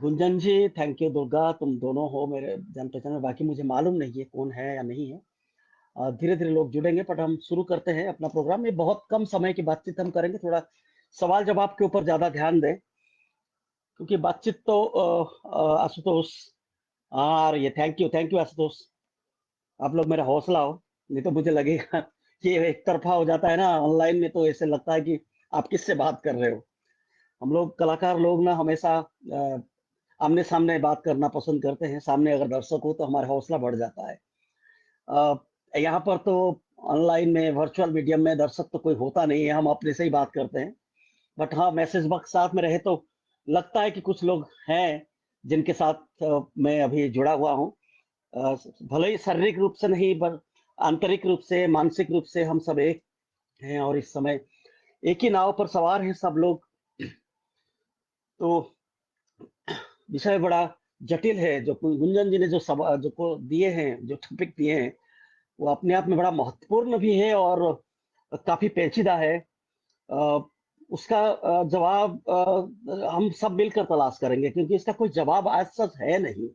Gunjan ji, thank you. Durga, तुम दोनों हो मेरे जान पहचान में। बाकी मुझे मालूम नहीं है कौन है या नहीं है। धीरे धीरे लोग जुड़ेंगे, बट हम शुरू करते हैं अपना प्रोग्राम। ये बहुत कम समय की बातचीत हम करेंगे, थोड़ा सवाल जवाब के ऊपर ज्यादा ध्यान दें, क्योंकि बातचीत तो आशुतोष। हाँ, ये थैंक यू आशुतोष। आप लोग मेरा हौसला हो, नहीं तो मुझे लगेगा कि ये एक तरफा हो जाता है ना ऑनलाइन में, तो ऐसे लगता है कि आप किससे बात कर रहे हो। हम लोग कलाकार लोग ना हमेशा आमने सामने बात करना पसंद करते हैं। सामने अगर दर्शक हो तो हमारा हौसला बढ़ जाता है। अ, यहाँ पर तो ऑनलाइन में वर्चुअल मीडियम में दर्शक तो कोई होता नहीं है, हम अपने से ही बात करते हैं। बट हाँ, मैसेज बॉक्स साथ में रहे तो लगता है कि कुछ लोग हैं जिनके साथ मैं अभी जुड़ा हुआ हूँ। अ, भले ही शारीरिक रूप से नहीं, पर आंतरिक रूप से, मानसिक रूप से हम सब एक हैं, और इस समय एक ही नाव पर सवार हैं सब लोग। तो विषय बड़ा जटिल है। जो गुंजन जी ने जो सवाल जो को दिए हैं, जो टॉपिक दिए हैं, वो अपने आप में बड़ा महत्वपूर्ण भी है और काफी पेचीदा है। अ, उसका जवाब हम सब मिलकर तलाश करेंगे, क्योंकि इसका कोई जवाब आज सच है नहीं।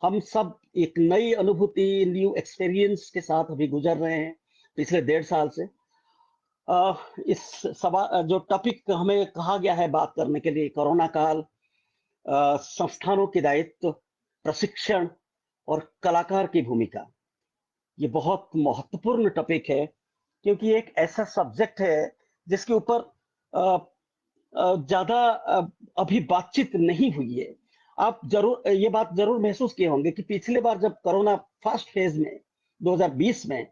हम सब एक नई अनुभूति, न्यू एक्सपीरियंस के साथ अभी गुजर रहे हैं पिछले 1.5 साल से। अ, इस सवाल जो टॉपिक हमें कहा गया है बात करने के लिए, कोरोना काल, संस्थानों के दायित्व, प्रशिक्षण और कलाकार की भूमिका, ये बहुत महत्वपूर्ण टॉपिक है, क्योंकि ये एक ऐसा सब्जेक्ट है जिसके ऊपर अ, ज्यादा अभी बातचीत नहीं हुई है। आप जरूर ये बात जरूर महसूस किए होंगे कि पिछले बार जब कोरोना फर्स्ट फेज में 2020 में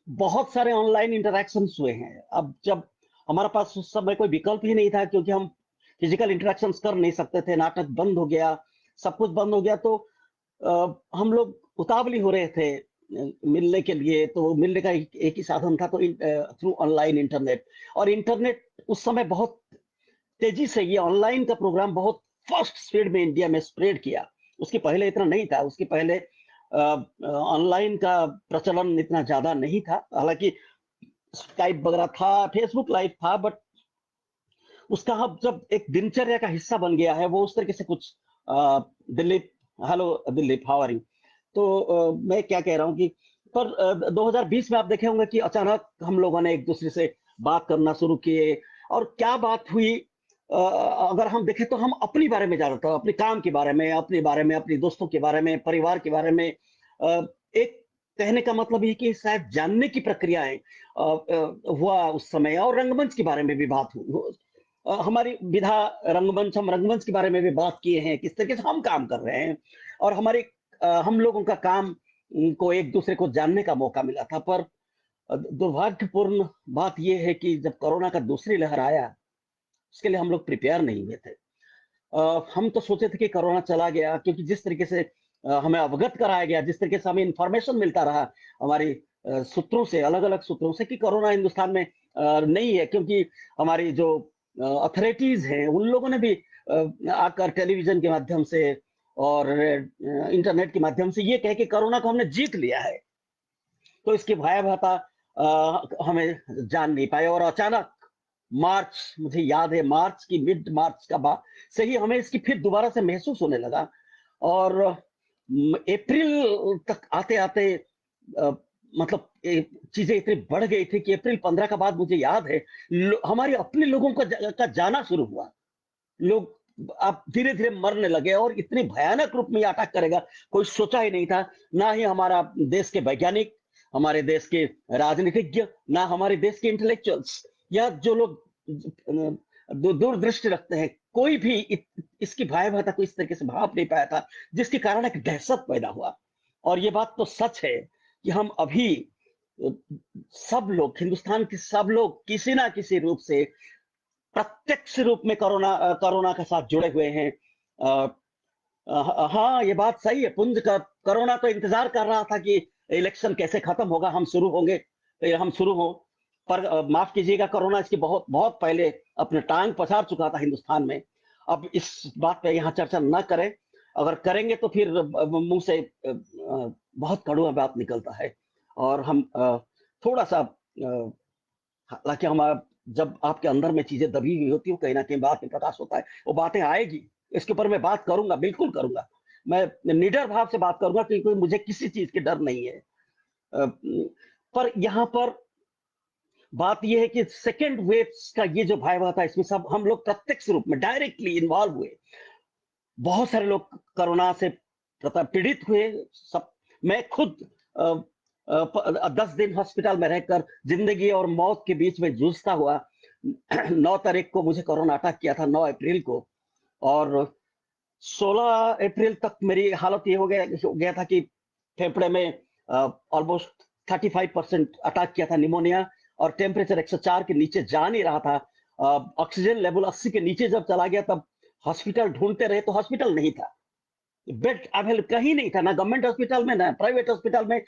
बहुत सारे ऑनलाइन इंटरैक्शंस हुए हैं। अब जब हमारे पास उस समय कोई विकल्प ही नहीं था, क्योंकि हम फिजिकल इंटरैक्शंस कर नहीं सकते थे, नाटक बंद हो गया, सब कुछ बंद हो गया, तो हम लोग उतावली हो रहे थे मिलने के लिए। तो मिलने का एक ही साधन था, तो थ्रू ऑनलाइन इंटरनेट। और इंटरनेट उस समय बहुत तेजी से, ये ऑनलाइन का प्रोग्राम बहुत फास्ट स्पीड में इंडिया में स्प्रेड किया। उसके पहले इतना नहीं था। उसके पहले ऑनलाइन का प्रचलन इतना ज्यादा नहीं था। हालांकि स्काइप वगैरह था, फेसबुक लाइव था, बट उसका अब जब एक दिनचर्या का हिस्सा बन गया है, वो उस तरीके से कुछ Dilip, hello Dilip, how are you. तो मैं क्या कह रहा हूँ कि पर 2020 में आप देखे होंगे कि अचानक हम लोगों ने एक दूसरे से बात करना शुरू किए। और क्या बात हुई, अगर हम देखें तो हम अपनी बारे में ज्यादातर, अपने काम के बारे में, अपने बारे में, अपने दोस्तों के बारे में, परिवार के बारे में, एक कहने का मतलब ये कि शायद जानने की प्रक्रियाएं हुआ उस समय। और रंगमंच के बारे में भी बात हुई। हमारी विधा रंगमंच, हम रंगमंच के बारे में भी बात किए हैं, किस तरीके से हम काम कर रहे हैं। और हमारे हम लोगों का काम को एक दूसरे को जानने का मौका मिला था। पर दुर्भाग्यपूर्ण बात यह है कि जब कोरोना का दूसरी लहर आया, उसके लिए हम लोग प्रिपेयर नहीं हुए थे। हम तो सोचे थे कि कोरोना चला गया, क्योंकि जिस तरीके से हमें अवगत कराया गया, जिस तरीके से हमें इंफॉर्मेशन मिलता रहा हमारी सूत्रों से, अलग अलग सूत्रों से, कि कोरोना हिंदुस्तान में नहीं है। क्योंकि हमारी जो अथॉरिटीज हैं, उन लोगों ने भी आकर टेलीविजन के माध्यम से और इंटरनेट के माध्यम से ये कह के कोरोना को हमने जीत लिया है। तो इसकी भयावहता हमें जान नहीं पाए। और अचानक मार्च, मुझे याद है मार्च की, मिड मार्च का बाद से ही हमें इसकी फिर दोबारा से महसूस होने लगा। और अप्रैल तक आते आते मतलब चीजें इतनी बढ़ गई थी कि अप्रैल 15 का बाद मुझे याद है हमारे अपने लोगों का जाना शुरू हुआ। लोग अब धीरे धीरे मरने लगे, और इतने भयानक रूप में ये अटैक करेगा कोई सोचा ही नहीं था। ना ही हमारा देश के वैज्ञानिक, हमारे देश के राजनीतिज्ञ, ना हमारे देश के इंटेलेक्चुअल्स, या जो लोग दूरदृष्टि रखते हैं, कोई भी इसकी भयावहता को इस तरीके से भाप नहीं पाया था, जिसके कारण एक दहशत पैदा हुआ। और ये बात तो सच है कि हम अभी अ, सब लोग, हिंदुस्तान के सब लोग किसी ना किसी रूप से, प्रत्यक्ष रूप में कोरोना के साथ जुड़े हुए हैं। अ, हाँ, ये बात सही है। पुंज का कोरोना तो इंतजार कर रहा था कि इलेक्शन कैसे खत्म होगा, हम शुरू होंगे, हम शुरू हो। पर माफ कीजिएगा, कोरोना इसकी बहुत बहुत पहले अपने टांग पसार चुका था हिंदुस्तान में। अब इस बात पे यहाँ चर्चा न करें। अगर करेंगे तो फिर मुंह से बहुत कड़वा बात निकलता है। और हम थोड़ा सा, हालांकि हम जब आपके अंदर में चीजें दबी हुई होती है, कहीं ना कहीं बात में प्रकाश होता है, वो बातें आएगी। इसके ऊपर मैं बात करूंगा, बिल्कुल करूंगा। मैं निडर भाव से बात करूंगा क्योंकि मुझे किसी चीज की डर नहीं है। पर यहाँ पर बात यह है कि सेकेंड वेव का ये जो भयावह था, इसमें सब हम लोग प्रत्यक्ष रूप में डायरेक्टली इन्वॉल्व हुए। बहुत सारे लोग कोरोना से पीड़ित हुए। सब मैं खुद 10 दिन हॉस्पिटल में रहकर जिंदगी और मौत के बीच में जूझता हुआ 9 तारीख को मुझे कोरोना अटैक किया था, 9 अप्रैल को। और 16 अप्रैल तक मेरी हालत ये हो गया था कि फेफड़े में ऑलमोस्ट 35% अटैक किया था, निमोनिया, और टेम्परेचर 104 के नीचे जा नहीं रहा था। ऑक्सीजन लेवल 80 के नीचे जब चला गया तब हॉस्पिटल ढूंढते रहे तो हॉस्पिटल नहीं था, बेड अवेलेबल कहीं नहीं था, ना गवर्नमेंट हॉस्पिटल में ना प्राइवेट हॉस्पिटल में।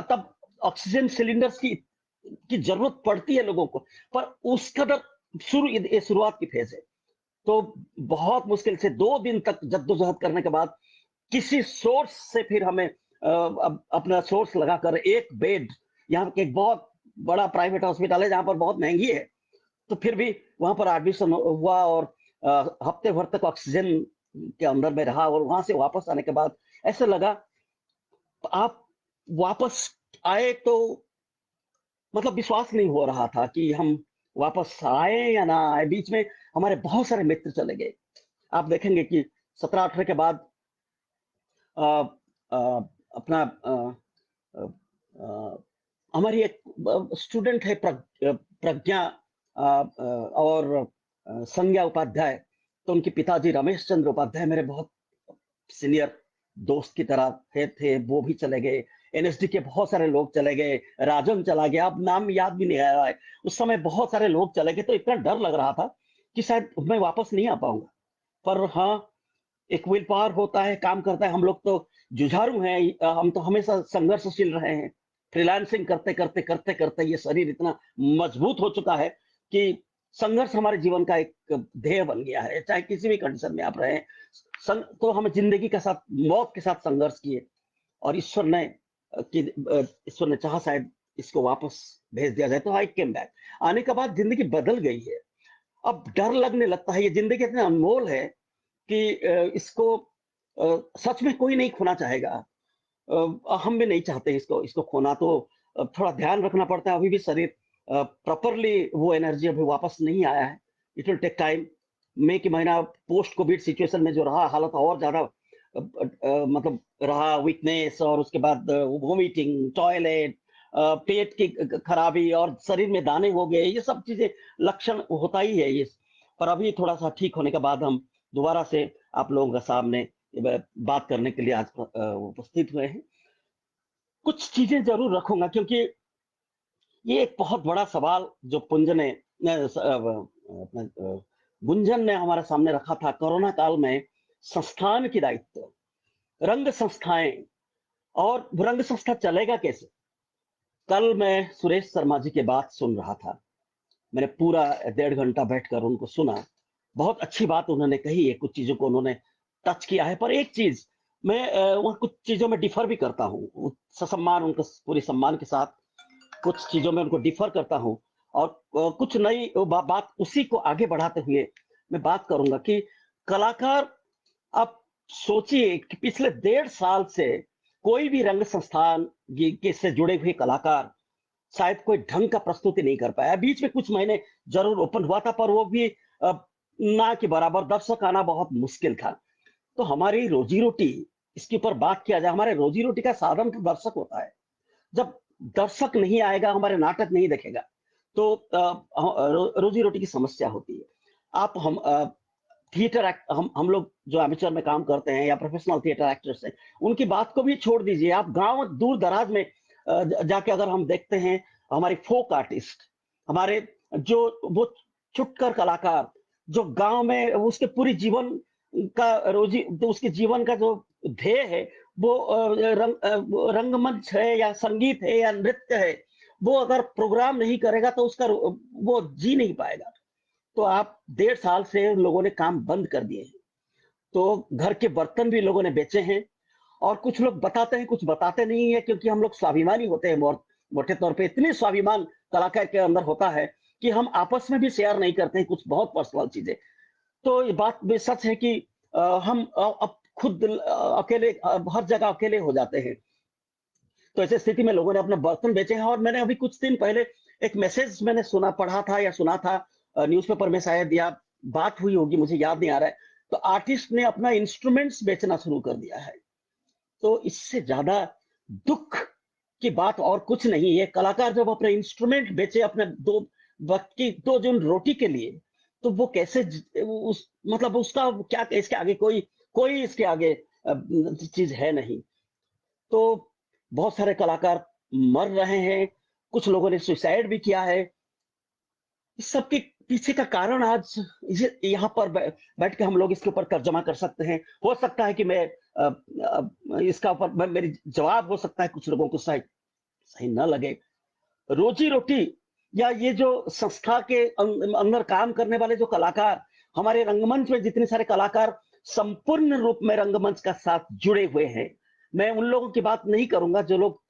तब ऑक्सीजन सिलेंडर्स की जरूरत पड़ती है लोगों को, पर उस कदर ये शुरुआत की फेज है। तो बहुत मुश्किल से 2 दिन तक जद्दोजहद करने के बाद किसी सोर्स से फिर हमें अपना सोर्स लगाकर एक बेड, यहाँ एक बहुत बड़ा प्राइवेट हॉस्पिटल है जहां पर बहुत महंगी है, तो फिर भी वहां पर एडमिशन हुआ और हफ्ते भर तक ऑक्सीजन के अंदर में रहा। और वहां से वापस आने के बाद ऐसा लगा, आप वापस आए तो मतलब विश्वास नहीं हो रहा था कि हम वापस आए या ना आए। बीच में हमारे बहुत सारे मित्र चले गए। आप देखेंगे कि 17-18 के बाद अ, अ, अपना हमारी एक स्टूडेंट है प्रज्ञा और संज्ञा उपाध्याय। तो उनके पिताजी रमेश चंद्र उपाध्याय मेरे बहुत सीनियर दोस्त की तरह थे, वो भी चले गए। एनएसडी के बहुत सारे लोग चले गए, राजन चला गया, अब नाम याद भी नहीं आ रहा है। उस समय बहुत सारे लोग चले गए, तो इतना डर लग रहा था कि शायद मैं वापस नहीं आ पाऊंगा। पर हाँ, एक विल पावर होता है, काम करता है। हम लोग तो जुझारू हैं, हम तो हमेशा संघर्षशील रहे हैं। फ्रीलांसिंग करते करते करते करते ये शरीर इतना मजबूत हो चुका है कि संघर्ष हमारे जीवन का एक ध्येय बन गया है, चाहे किसी भी कंडीशन में आप रहे। तो हम जिंदगी के साथ, मौत के साथ संघर्ष किए, और ईश्वर ने चाहा शायद इसको वापस भेज दिया जाए, तो आई केम बैक। आने के बाद जिंदगी बदल गई है। अब डर लगने लगता है, ये जिंदगी इतनी अनमोल है कि इसको सच में कोई नहीं खोना चाहेगा। हम भी नहीं चाहते इसको इसको खोना। तो थोड़ा ध्यान रखना पड़ता है। अभी भी शरीर प्रॉपरली वो एनर्जी अभी वापस नहीं आया है। It will take time. मई के महीना पोस्ट कोविड सिचुएशन में जो रहा, हालत और ज्यादा मतलब रहा, वीकनेस, और उसके बाद वोमिटिंग, टॉयलेट, पेट की खराबी, और शरीर में दाने हो गए, ये सब चीजें लक्षण होता ही है ये। पर अभी थोड़ा सा ठीक होने के बाद हम दोबारा से आप लोगों के सामने बात करने के लिए आज उपस्थित हुए हैं। कुछ चीजें जरूर रखूंगा क्योंकि ये एक बहुत बड़ा सवाल जो गुंजन ने हमारे सामने रखा था। कोरोना काल में संस्थान की दायित्व, रंग संस्थाएं, और रंग संस्था चलेगा कैसे। कल मैं सुरेश शर्मा जी की बात सुन रहा था। मैंने पूरा 1.5 घंटा बैठकर उनको सुना। बहुत अच्छी बात उन्होंने कही है, कुछ चीजों को उन्होंने टच किया है। पर एक चीज मैं वहाँ कुछ चीजों में डिफर भी करता हूँ, ससम्मान, उनको पूरी सम्मान के साथ कुछ चीजों में उनको डिफर करता हूँ। और कुछ नई बात उसी को आगे बढ़ाते हुए मैं बात करूंगा कि कलाकार, आप सोचिए कि पिछले 1.5 साल से कोई भी रंग संस्थान के से जुड़े हुए कलाकार शायद कोई ढंग का प्रस्तुति नहीं कर पाया। बीच में कुछ महीने जरूर ओपन हुआ था, पर वो भी ना के बराबर, दर्शक आना बहुत मुश्किल था। तो हमारी रोजी रोटी, इसके ऊपर बात किया जाए, हमारे रोजी रोटी का साधन तो दर्शक होता है। जब दर्शक नहीं आएगा, हमारे नाटक नहीं देखेगा, तो रोजी रोटी की समस्या होती है। आप थिएटर एक्ट, हम लोग जो एमेचर में काम करते हैं या प्रोफेशनल थिएटर एक्टर्स हैं, उनकी बात को भी छोड़ दीजिए। आप गांव दूर दराज में जाके अगर हम देखते हैं, हमारे फोक आर्टिस्ट, हमारे जो वो छुटकर कलाकार, जो गांव में उसके पूरी जीवन का रोजी, तो उसके जीवन का जो ध्येय है वो रंगमंच है या संगीत है या नृत्य है, वो अगर प्रोग्राम नहीं करेगा तो उसका वो जी नहीं पाएगा। तो आप 1.5 साल से लोगों ने काम बंद कर दिए हैं। तो घर के बर्तन भी लोगों ने बेचे हैं। और कुछ लोग बताते हैं, कुछ बताते नहीं है, क्योंकि हम लोग स्वाभिमानी होते हैं। मोटे तौर पे इतनी स्वाभिमान कलाकार के अंदर होता है कि हम आपस में भी शेयर नहीं करते हैं कुछ बहुत पर्सनल चीजें। तो ये बात भी सच है कि हम अब खुद अकेले हर जगह अकेले हो जाते हैं। तो ऐसी स्थिति में लोगों ने अपने बर्तन बेचे हैं। और मैंने अभी कुछ दिन पहले एक मैसेज मैंने पढ़ा था या सुना था, न्यूज़पेपर में शायद, या बात हुई होगी, मुझे याद नहीं आ रहा है। तो आर्टिस्ट ने अपना इंस्ट्रूमेंट्स बेचना शुरू कर दिया है। तो इससे ज्यादा दुख की बात और कुछ नहीं है। कलाकार जब अपने इंस्ट्रूमेंट बेचे अपने दो वक्त की दो जून रोटी के लिए, तो वो कैसे उस मतलब उसका क्या, इसके आगे कोई कोई इसके आगे चीज है नहीं। तो बहुत सारे कलाकार मर रहे हैं, कुछ लोगों ने सुसाइड भी किया है। इस सब के पीछे का कारण आज यहाँ पर बैठ के हम लोग इसके ऊपर तर्जमा कर सकते हैं। हो सकता है कि मैं इसका ऊपर मेरी जवाब हो सकता है कुछ लोगों को सही सही न लगे। रोजी रोटी या ये जो संस्था के अंदर काम करने वाले जो कलाकार, हमारे रंगमंच में जितने सारे कलाकार संपूर्ण रूप में रंगमंच का साथ जुड़े हुए हैं, मैं उन लोगों की बात नहीं करूंगा जो लोग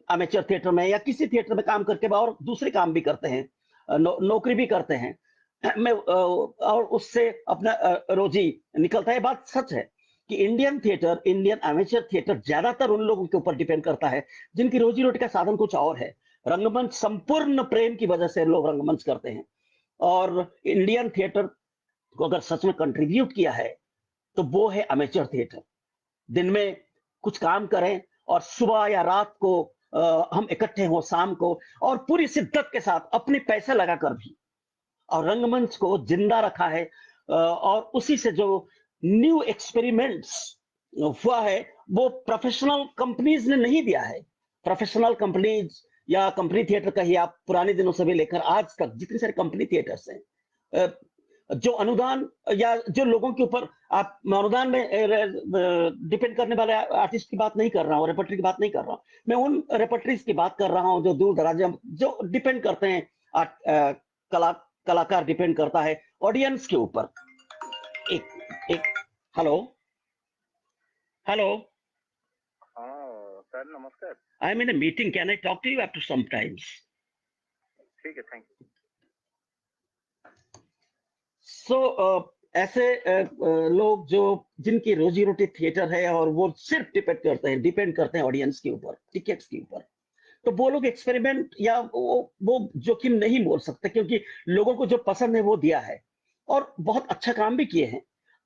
अमेचर थिएटर में या किसी थिएटर में काम करके और दूसरे काम भी करते हैं, नौकरी भी करते हैं। मैं और उससे अपना रोजी निकलता है। बात सच है कि Indian theatre, Indian amateur theatre ज्यादातर उन लोगों के ऊपर डिपेंड करता है जिनकी रोजी रोटी का साधन कुछ और है। रंगमंच संपूर्ण प्रेम की वजह से लोग रंगमंच करते हैं। और इंडियन थिएटर को अगर सच में कंट्रीब्यूट किया है तो वो है अमेचर थिएटर। दिन में कुछ काम करें और सुबह या रात को हम इकट्ठे हों शाम को, और पूरी शिद्दत के साथ अपने पैसे लगाकर भी और रंगमंच को जिंदा रखा है। और उसी से जो न्यू एक्सपेरिमेंट्स हुआ है वो प्रोफेशनल कंपनीज ने नहीं दिया है। प्रोफेशनल कंपनीज या कंपनी थिएटर कहिए आप, पुराने दिनों से भी लेकर आज तक जितने सारे कंपनी थिएटर्स हैं, जो अनुदान या जो लोगों के ऊपर आप अनुदान में डिपेंड करने वाले आर्टिस्ट की बात नहीं कर रहा हूँ, रेपर्टरी की बात नहीं कर रहा हूँ। मैं उन रेपर्टरीज की बात कर रहा हूँ जो दूर दराज जो डिपेंड करते हैं। कला कलाकार डिपेंड करता है ऑडियंस के ऊपर। एक एक हेलो हेलो। हाँ सर, नमस्कार। I am in a meeting, can I talk to you after some times? ठीक है, थैंक यू। सो ऐसे लोग जो जिनकी रोजी रोटी थिएटर है और वो सिर्फ डिपेंड करते हैं ऑडियंस के ऊपर, टिकट्स के ऊपर, तो वो लोग एक्सपेरिमेंट या वो जोखिम नहीं बोल सकते, क्योंकि लोगों को जो पसंद है वो दिया है और बहुत अच्छा काम भी किए हैं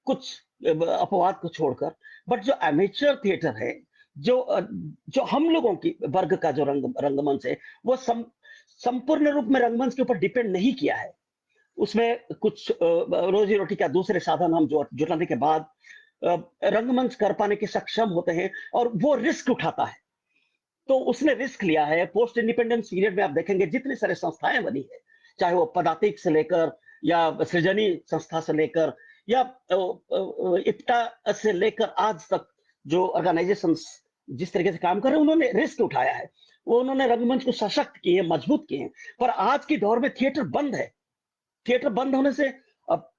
कुछ अपवाद को छोड़कर। बट जो एमेचर थिएटर है, जो हम लोगों की वर्ग का जो रंगमंच है, वो संपूर्ण रूप में रंगमंच के ऊपर डिपेंड नहीं किया है। उसमें कुछ रोजी रोटी का दूसरे साधन हम जुटाने के बाद रंगमंच कर पाने के सक्षम होते हैं, और वो रिस्क उठाता है। तो उसने रिस्क लिया है। पोस्ट इंडिपेंडेंस पीरियड में आप देखेंगे जितनी सारी संस्थाएं बनी है, चाहे वो पदातिक से लेकर या सृजनी संस्था से लेकर या इप्टा से लेकर आज तक जो ऑर्गेनाइजेशन जिस तरीके से काम कर रहे हैं, उन्होंने रिस्क उठाया है। वो उन्होंने रंगमंच को सशक्त किए, मजबूत किए हैं। पर आज के दौर में थिएटर बंद है। थिएटर बंद होने से अब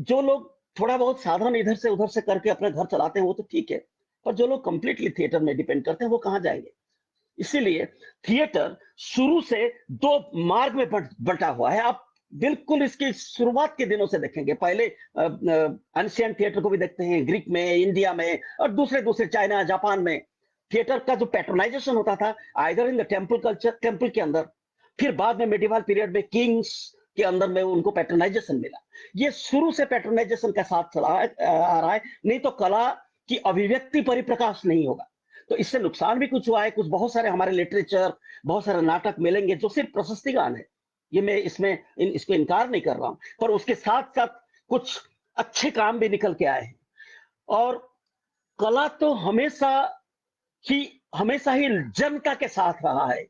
जो लोग थोड़ा बहुत साधन इधर से उधर से करके अपना घर चलाते हैं वो तो ठीक है, पर जो लोग कंप्लीटली थिएटर में डिपेंड करते हैं वो कहाँ जाएंगे? इसीलिए थिएटर शुरू से दो मार्ग में बंटा हुआ है। आप बिल्कुल इसकी शुरुआत के दिनों से देखेंगे। पहले एंशिएंट थिएटर को भी देखते हैं, ग्रीक में, इंडिया में और दूसरे दूसरे चाइना, जापान में थिएटर का जो पैट्रोनाइजेशन होता था either in the temple culture, temple के अंदर, फिर बाद में मेडिवल पीरियड में किंग्स के अंदर में उनको पैट्रोनाइजेशन मिला। ये शुरू से पैट्रोनाइजेशन का साथ चला आ रहा है, नहीं तो कला की अभिव्यक्ति परिप्रकाश नहीं होगा। तो इससे नुकसान भी कुछ हुआ है। कुछ बहुत सारे हमारे लिटरेचर, बहुत सारे नाटक मिलेंगे जो सिर्फ प्रशस्ति गान है, ये मैं इसको इनकार नहीं कर रहा हूं, पर उसके साथ साथ कुछ अच्छे काम भी निकल के आए हैं। और कला तो हमेशा ही जनता के साथ रहा है,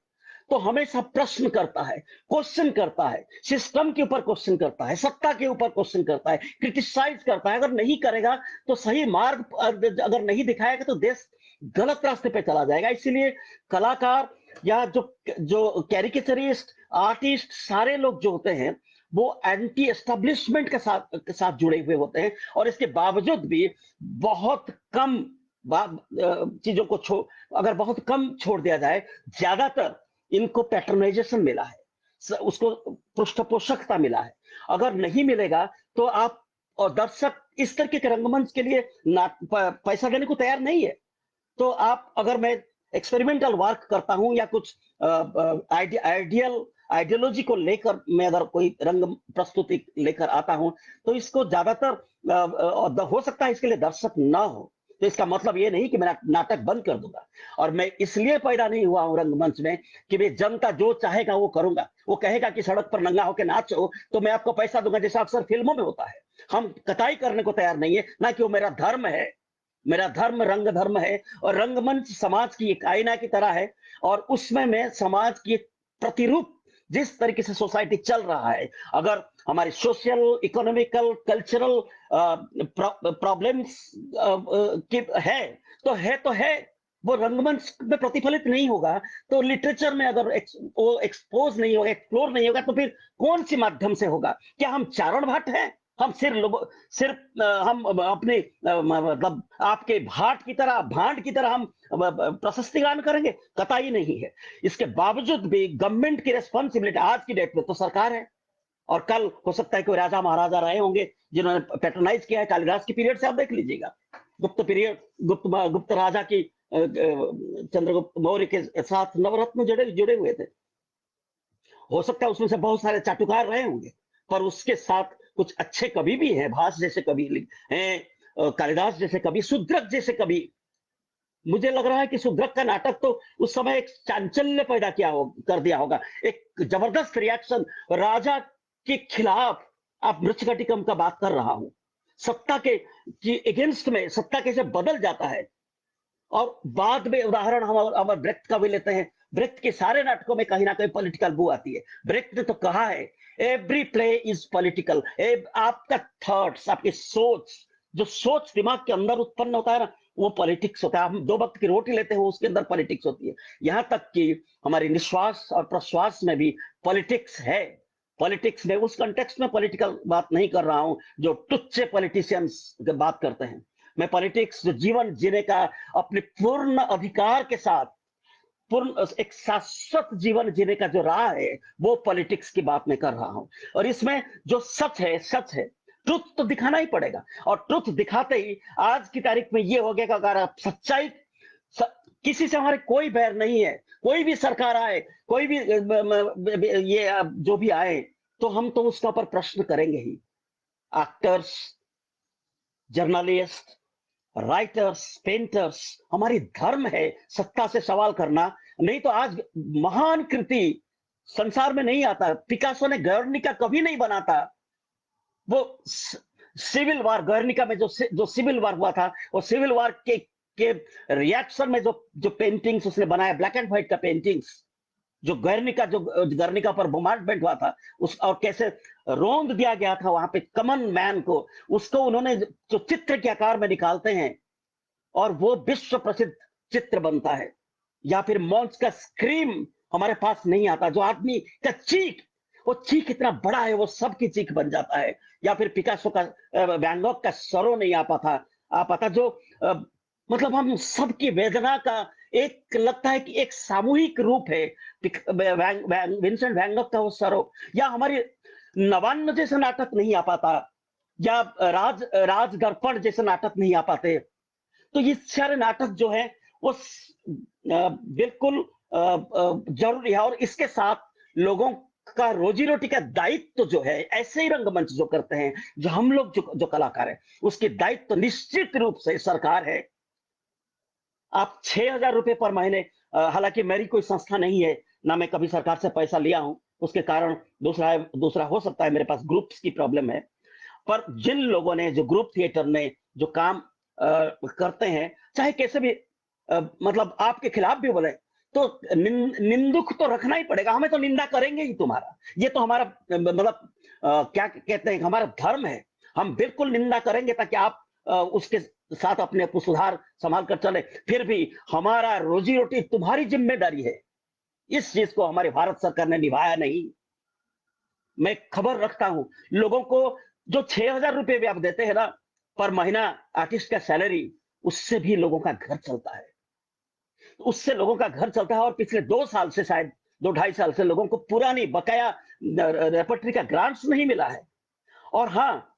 तो हमेशा प्रश्न करता है, क्वेश्चन करता है, सिस्टम के ऊपर क्वेश्चन करता है, सत्ता के ऊपर क्वेश्चन करता है, क्रिटिसाइज करता है। अगर नहीं करेगा तो सही मार्ग अगर नहीं दिखाएगा तो देश गलत रास्ते पे चला जाएगा। इसीलिए कलाकार या जो कैरिकेचरिस्ट, आर्टिस्ट, सारे लोग जो होते हैं वो एंटी एस्टेब्लिशमेंट के साथ जुड़े हुए होते हैं। और इसके बावजूद भी बहुत कम चीजों को अगर बहुत कम छोड़ दिया जाए, ज्यादातर इनको पैटर्नाइजेशन मिला है, उसको पृष्ठपोषकता मिला है। अगर नहीं मिलेगा तो आप और दर्शक इस तरीके के रंगमंच के लिए पैसा देने को तैयार नहीं है। तो आप, अगर मैं एक्सपेरिमेंटल वर्क करता हूं या कुछ आइडियोलॉजी को लेकर मैं अगर कोई रंग प्रस्तुति लेकर आता हूं, तो इसको ज्यादातर हो सकता है इसके लिए दर्शक ना हो। तो इसका मतलब ये नहीं कि मैं नाटक बंद कर दूंगा। और मैं इसलिए पैदा नहीं हुआ हूं रंगमंच में कि वे जनता जो चाहेगा वो करूंगा। वो कहेगा कि सड़क पर नंगा होकर नाचो, तो मैं आपको पैसा दूंगा, जैसा अक्सर फिल्मों में होता है। हम कताई करने को तैयार नहीं है, ना कि वो मेरा धर्म है। मेरा धर्म रंग धर्म है, और रंगमंच समाज की एक आईना की तरह है। और उसमें मैं समाज की एक प्रतिरूप, जिस तरीके से सोसाइटी चल रहा है, अगर हमारी सोशल, इकोनॉमिकल, कल्चरल प्रॉब्लम्स है, तो है। वो रंगमंच में प्रतिफलित नहीं होगा, तो लिटरेचर में अगर वो एक्सपोज नहीं होगा, एक्सप्लोर नहीं होगा, तो फिर कौन सी माध्यम से होगा? क्या हम चारण भट्ट हैं? हम सिर्फ हम अपने मतलब आपके भांड की तरह हम प्रशस्ति गान करेंगे? कतई नहीं है। इसके बावजूद भी गवर्नमेंट की रेस्पॉन्सिबिलिटी आज की डेट में तो सरकार है, और कल हो सकता है कोई राजा महाराजा रहे होंगे जिन्होंने पैट्रोनाइज किया है। कालिदास की पीरियड से आप देख लीजिएगा, गुप्त पीरियड, गुप्त राजा की चंद्रगुप्त मौर्य के साथ नवरत्न जुड़े हुए थे। हो सकता है उसमें से बहुत सारे चाटुकार रहे होंगे, पर उसके साथ कुछ अच्छे कवि भी हैं। भास जैसे कवि हैं, कालिदास जैसे कवि, शुद्रक जैसे कवि। मुझे लग रहा है कि शुद्रक का नाटक तो उस समय एक चांचल्य पैदा कर दिया होगा, एक जबरदस्त रिएक्शन राजा के खिलाफ। आप मृच्छकटिकम का बात कर रहा हूं, सत्ता के अगेंस्ट में सत्ता कैसे बदल जाता है। और बाद में उदाहरण हम ब्रेख्ट का भी लेते हैं। ब्रेख्ट के सारे नाटकों में कहीं ना कहीं पॉलिटिकल बू आती है। ब्रेख्ट ने तो कहा है, एवरी प्ले इज पॉलिटिकल। आपका थॉट्स, आपकी सोच, जो सोच दिमाग के अंदर उत्पन्न होता है ना, वो पॉलिटिक्स होता है। हम 2 वक्त की रोटी लेते हैं, उसके अंदर पॉलिटिक्स होती है। यहां तक कि हमारी निश्वास और प्रश्वास में भी पॉलिटिक्स है। पॉलिटिक्स में, उस कंटेक्स्ट में पॉलिटिकल बात नहीं कर रहा हूं जो टुच्चे पॉलिटिशियंस बात करते हैं। मैं पॉलिटिक्स जो जीवन जीने का अपने पूर्ण अधिकार के साथ, पूर्ण एक शाश्वत जीवन जीने का जो राह है, वो पॉलिटिक्स की बात मैं कर रहा हूं। और इसमें जो सच है, सच है। ट्रुथ तो दिखाना ही पड़ेगा, और ट्रुथ दिखाते ही आज की तारीख में ये हो गया कि अगर आप सच्चाई, किसी से हमारे कोई बैर नहीं है। कोई भी सरकार आए, कोई भी ये जो भी आए, तो हम तो उसका ऊपर प्रश्न करेंगे ही। एक्टर्स, जर्नलिस्ट, राइटर्स, पेंटर्स, हमारी धर्म है सत्ता से सवाल करना। नहीं तो आज महान कृति संसार में नहीं आता। पिकासो ने गर्निका कभी नहीं बनाता। वो सिविल वार, गर्निका में जो सिविल वार हुआ था, वो सिविल वार के रिएक्शन में जो पेंटिंग्स उसने बनाया, ब्लैक एंड व्हाइट का पेंटिंग्स, जो गर्निका पर बोmbardment हुआ था, उस और कैसे रोंद दिया गया था वहां पे कॉमन मैन को, उसको उन्होंने जो चित्र के आकार में निकालते हैं, और वो विश्व प्रसिद्ध चित्र बनता है। या फिर मॉन्स का स्क्रीम हमारे पास नहीं आता, जो आदमी का चीख, वो चीख इतना बड़ा है, वो सबकी चीख बन जाता है। या फिर पिकासो का, वैन गॉग का सरो नहीं आ पाता, जो मतलब हम सबकी वेदना का एक, लगता है कि एक सामूहिक रूप है। विंसेंट वैन गॉग का वो सरो, या हमारी नवान्न जैसे नाटक नहीं आ पाता, या राज दर्पण जैसे नाटक नहीं आ पाते। तो ये सारे नाटक जो है वो बिल्कुल जरूरी है। और इसके साथ लोगों का रोजी रोटी का दायित्व जो है, ऐसे ही रंगमंच जो करते हैं, जो हम लोग जो कलाकार हैं, उसके दायित्व तो निश्चित रूप से सरकार है। आप 6,000 रुपए पर महीने, हालांकि मेरी कोई संस्था नहीं है, ना मैं कभी सरकार से पैसा लिया हूं, उसके कारण दूसरा हो सकता है मेरे पास ग्रुप्स की प्रॉब्लम है। पर जिन लोगों ने, जो ग्रुप थिएटर ने जो काम करते हैं, चाहे कैसे भी मतलब आपके खिलाफ भी बोले, तो निंदुक तो रखना ही पड़ेगा। हमें तो निंदा करेंगे ही तुम्हारा, ये तो हमारा मतलब क्या कहते हैं, हमारा धर्म है। हम बिल्कुल निंदा करेंगे ताकि आप उसके साथ अपने को सुधार संभाल कर चले। फिर भी हमारा रोजी रोटी तुम्हारी जिम्मेदारी है। इस चीज को हमारी भारत सरकार ने निभाया नहीं। मैं खबर रखता हूं लोगों को, जो 6,000 रुपए भी आप देते हैं ना पर महीना आर्टिस्ट का सैलरी, उससे भी लोगों का घर चलता है। उससे लोगों का घर चलता है। और पिछले 2 साल से, शायद 2-2.5 साल से, लोगों को पुरानी बकाया रेपर्टरी का ग्रांट्स नहीं मिला है। और हाँ,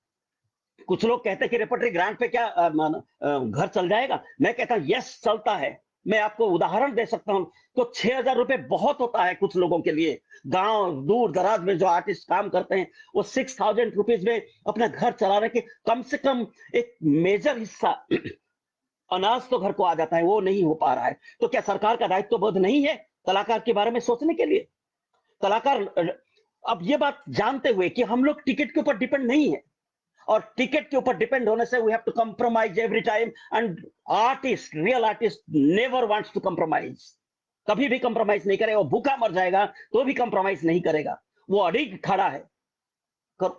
कुछ लोग कहते हैं कि रेपर्टरी ग्रांट पे क्या घर चल जाएगा। मैं कहता हूं यस, चलता है। मैं आपको उदाहरण दे सकता हूं। तो 6,000 रुपए बहुत होता है कुछ लोगों के लिए। गांव दूर दराज में जो आर्टिस्ट काम करते हैं, वो 6,000 रुपीज में अपना घर चलाने के कम से कम एक मेजर हिस्सा अनाज तो घर को आ जाता है, वो नहीं हो पा रहा है। तो क्या सरकार का दायित्व बोध नहीं है कलाकार के बारे में सोचने के लिए? कलाकार अब ये बात जानते हुए कि हम लोग टिकट के ऊपर डिपेंड नहीं है, और टिकट के ऊपर डिपेंड होने से we have to compromise every time, and artist, real artist never wants to compromise. कभी भी कंप्रोमाइज नहीं करेगा। वो भूखा मर जाएगा तो भी कंप्रोमाइज नहीं करेगा। वो अडिग खड़ा है। कर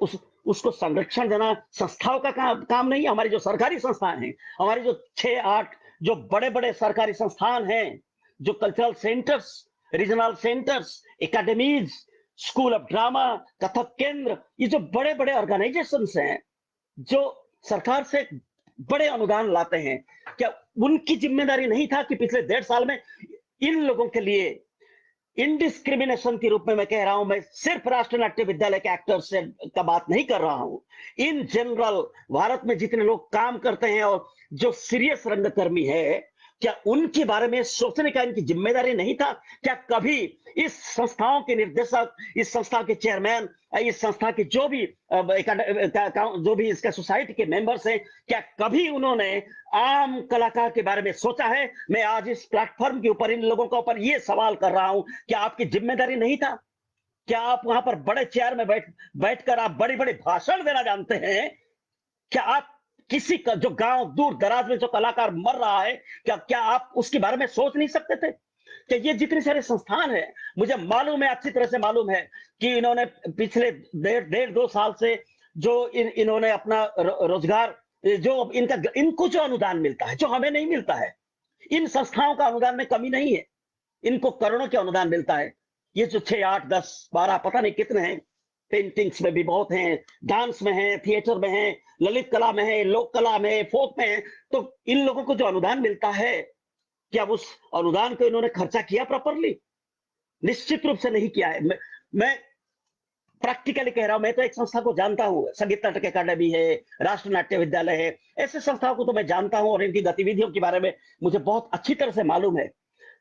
उसको संरक्षण देना संस्थाओं का काम नहीं है। हमारी जो सरकारी संस्थान है, हमारी जो 6-8 जो बड़े बड़े सरकारी संस्थान हैं, जो cultural centres, regional centres, academies, school of drama, Kathak केंद्र, ये जो बड़े बड़े ऑर्गेनाइजेशंस हैं, जो सरकार से बड़े अनुदान लाते हैं, क्या उनकी जिम्मेदारी नहीं था कि पिछले 1.5 साल में इन लोगों के लिए इनडिस्क्रिमिनेशन के रूप में, मैं कह रहा हूं, मैं सिर्फ राष्ट्रीय नाट्य विद्यालय के एक्टर्स से का बात नहीं कर रहा हूं, इन जनरल भारत में जितने लोग काम करते हैं और जो सीरियस रंगकर्मी है, क्या उनके बारे में सोचने का इनकी जिम्मेदारी नहीं था? क्या कभी इस संस्थाओं के निर्देशक, इस संस्था के चेयरमैन, इस संस्था के जो भी इसका सोसाइटी के मेंबर्स हैं, क्या कभी उन्होंने आम कलाकार के बारे में सोचा है? मैं आज इस प्लेटफॉर्म के ऊपर इन लोगों के ऊपर ये सवाल कर रहा हूं, क्या आपकी जिम्मेदारी नहीं था? क्या आप वहां पर बड़े चेयर में बैठकर आप बड़ी बड़ी भाषण देना जानते हैं? क्या आप किसी का जो गांव दूर दराज में जो कलाकार मर रहा है, क्या क्या आप उसके बारे में सोच नहीं सकते थे? कि ये जितने सारे संस्थान हैं, मुझे मालूम है, अच्छी तरह से मालूम है कि इन्होंने पिछले 1.5-2 साल से जो इन्होंने अपना रोजगार, जो इनको जो अनुदान मिलता है, जो हमें नहीं मिलता है, इन संस्थाओं का अनुदान में कमी नहीं है। इनको करोड़ों के अनुदान मिलता है। ये जो 6, 8, 10, 12 पता नहीं कितने हैं, पेंटिंग्स में भी बहुत हैं, डांस में हैं, थिएटर में हैं, ललित कला में है, लोक कला में, फोक में है। तो इन लोगों को जो अनुदान मिलता है, क्या उस अनुदान को इन्होंने खर्चा किया प्रॉपरली? निश्चित रूप से नहीं किया है। मैं प्रैक्टिकली कह रहा हूं। मैं तो एक संस्था को जानता हूं, संगीत नाटक अकादमी है, राष्ट्रीय नाट्य विद्यालय है, ऐसे संस्थाओं को तो मैं जानता हूं और इनकी गतिविधियों के बारे में मुझे बहुत अच्छी तरह से मालूम है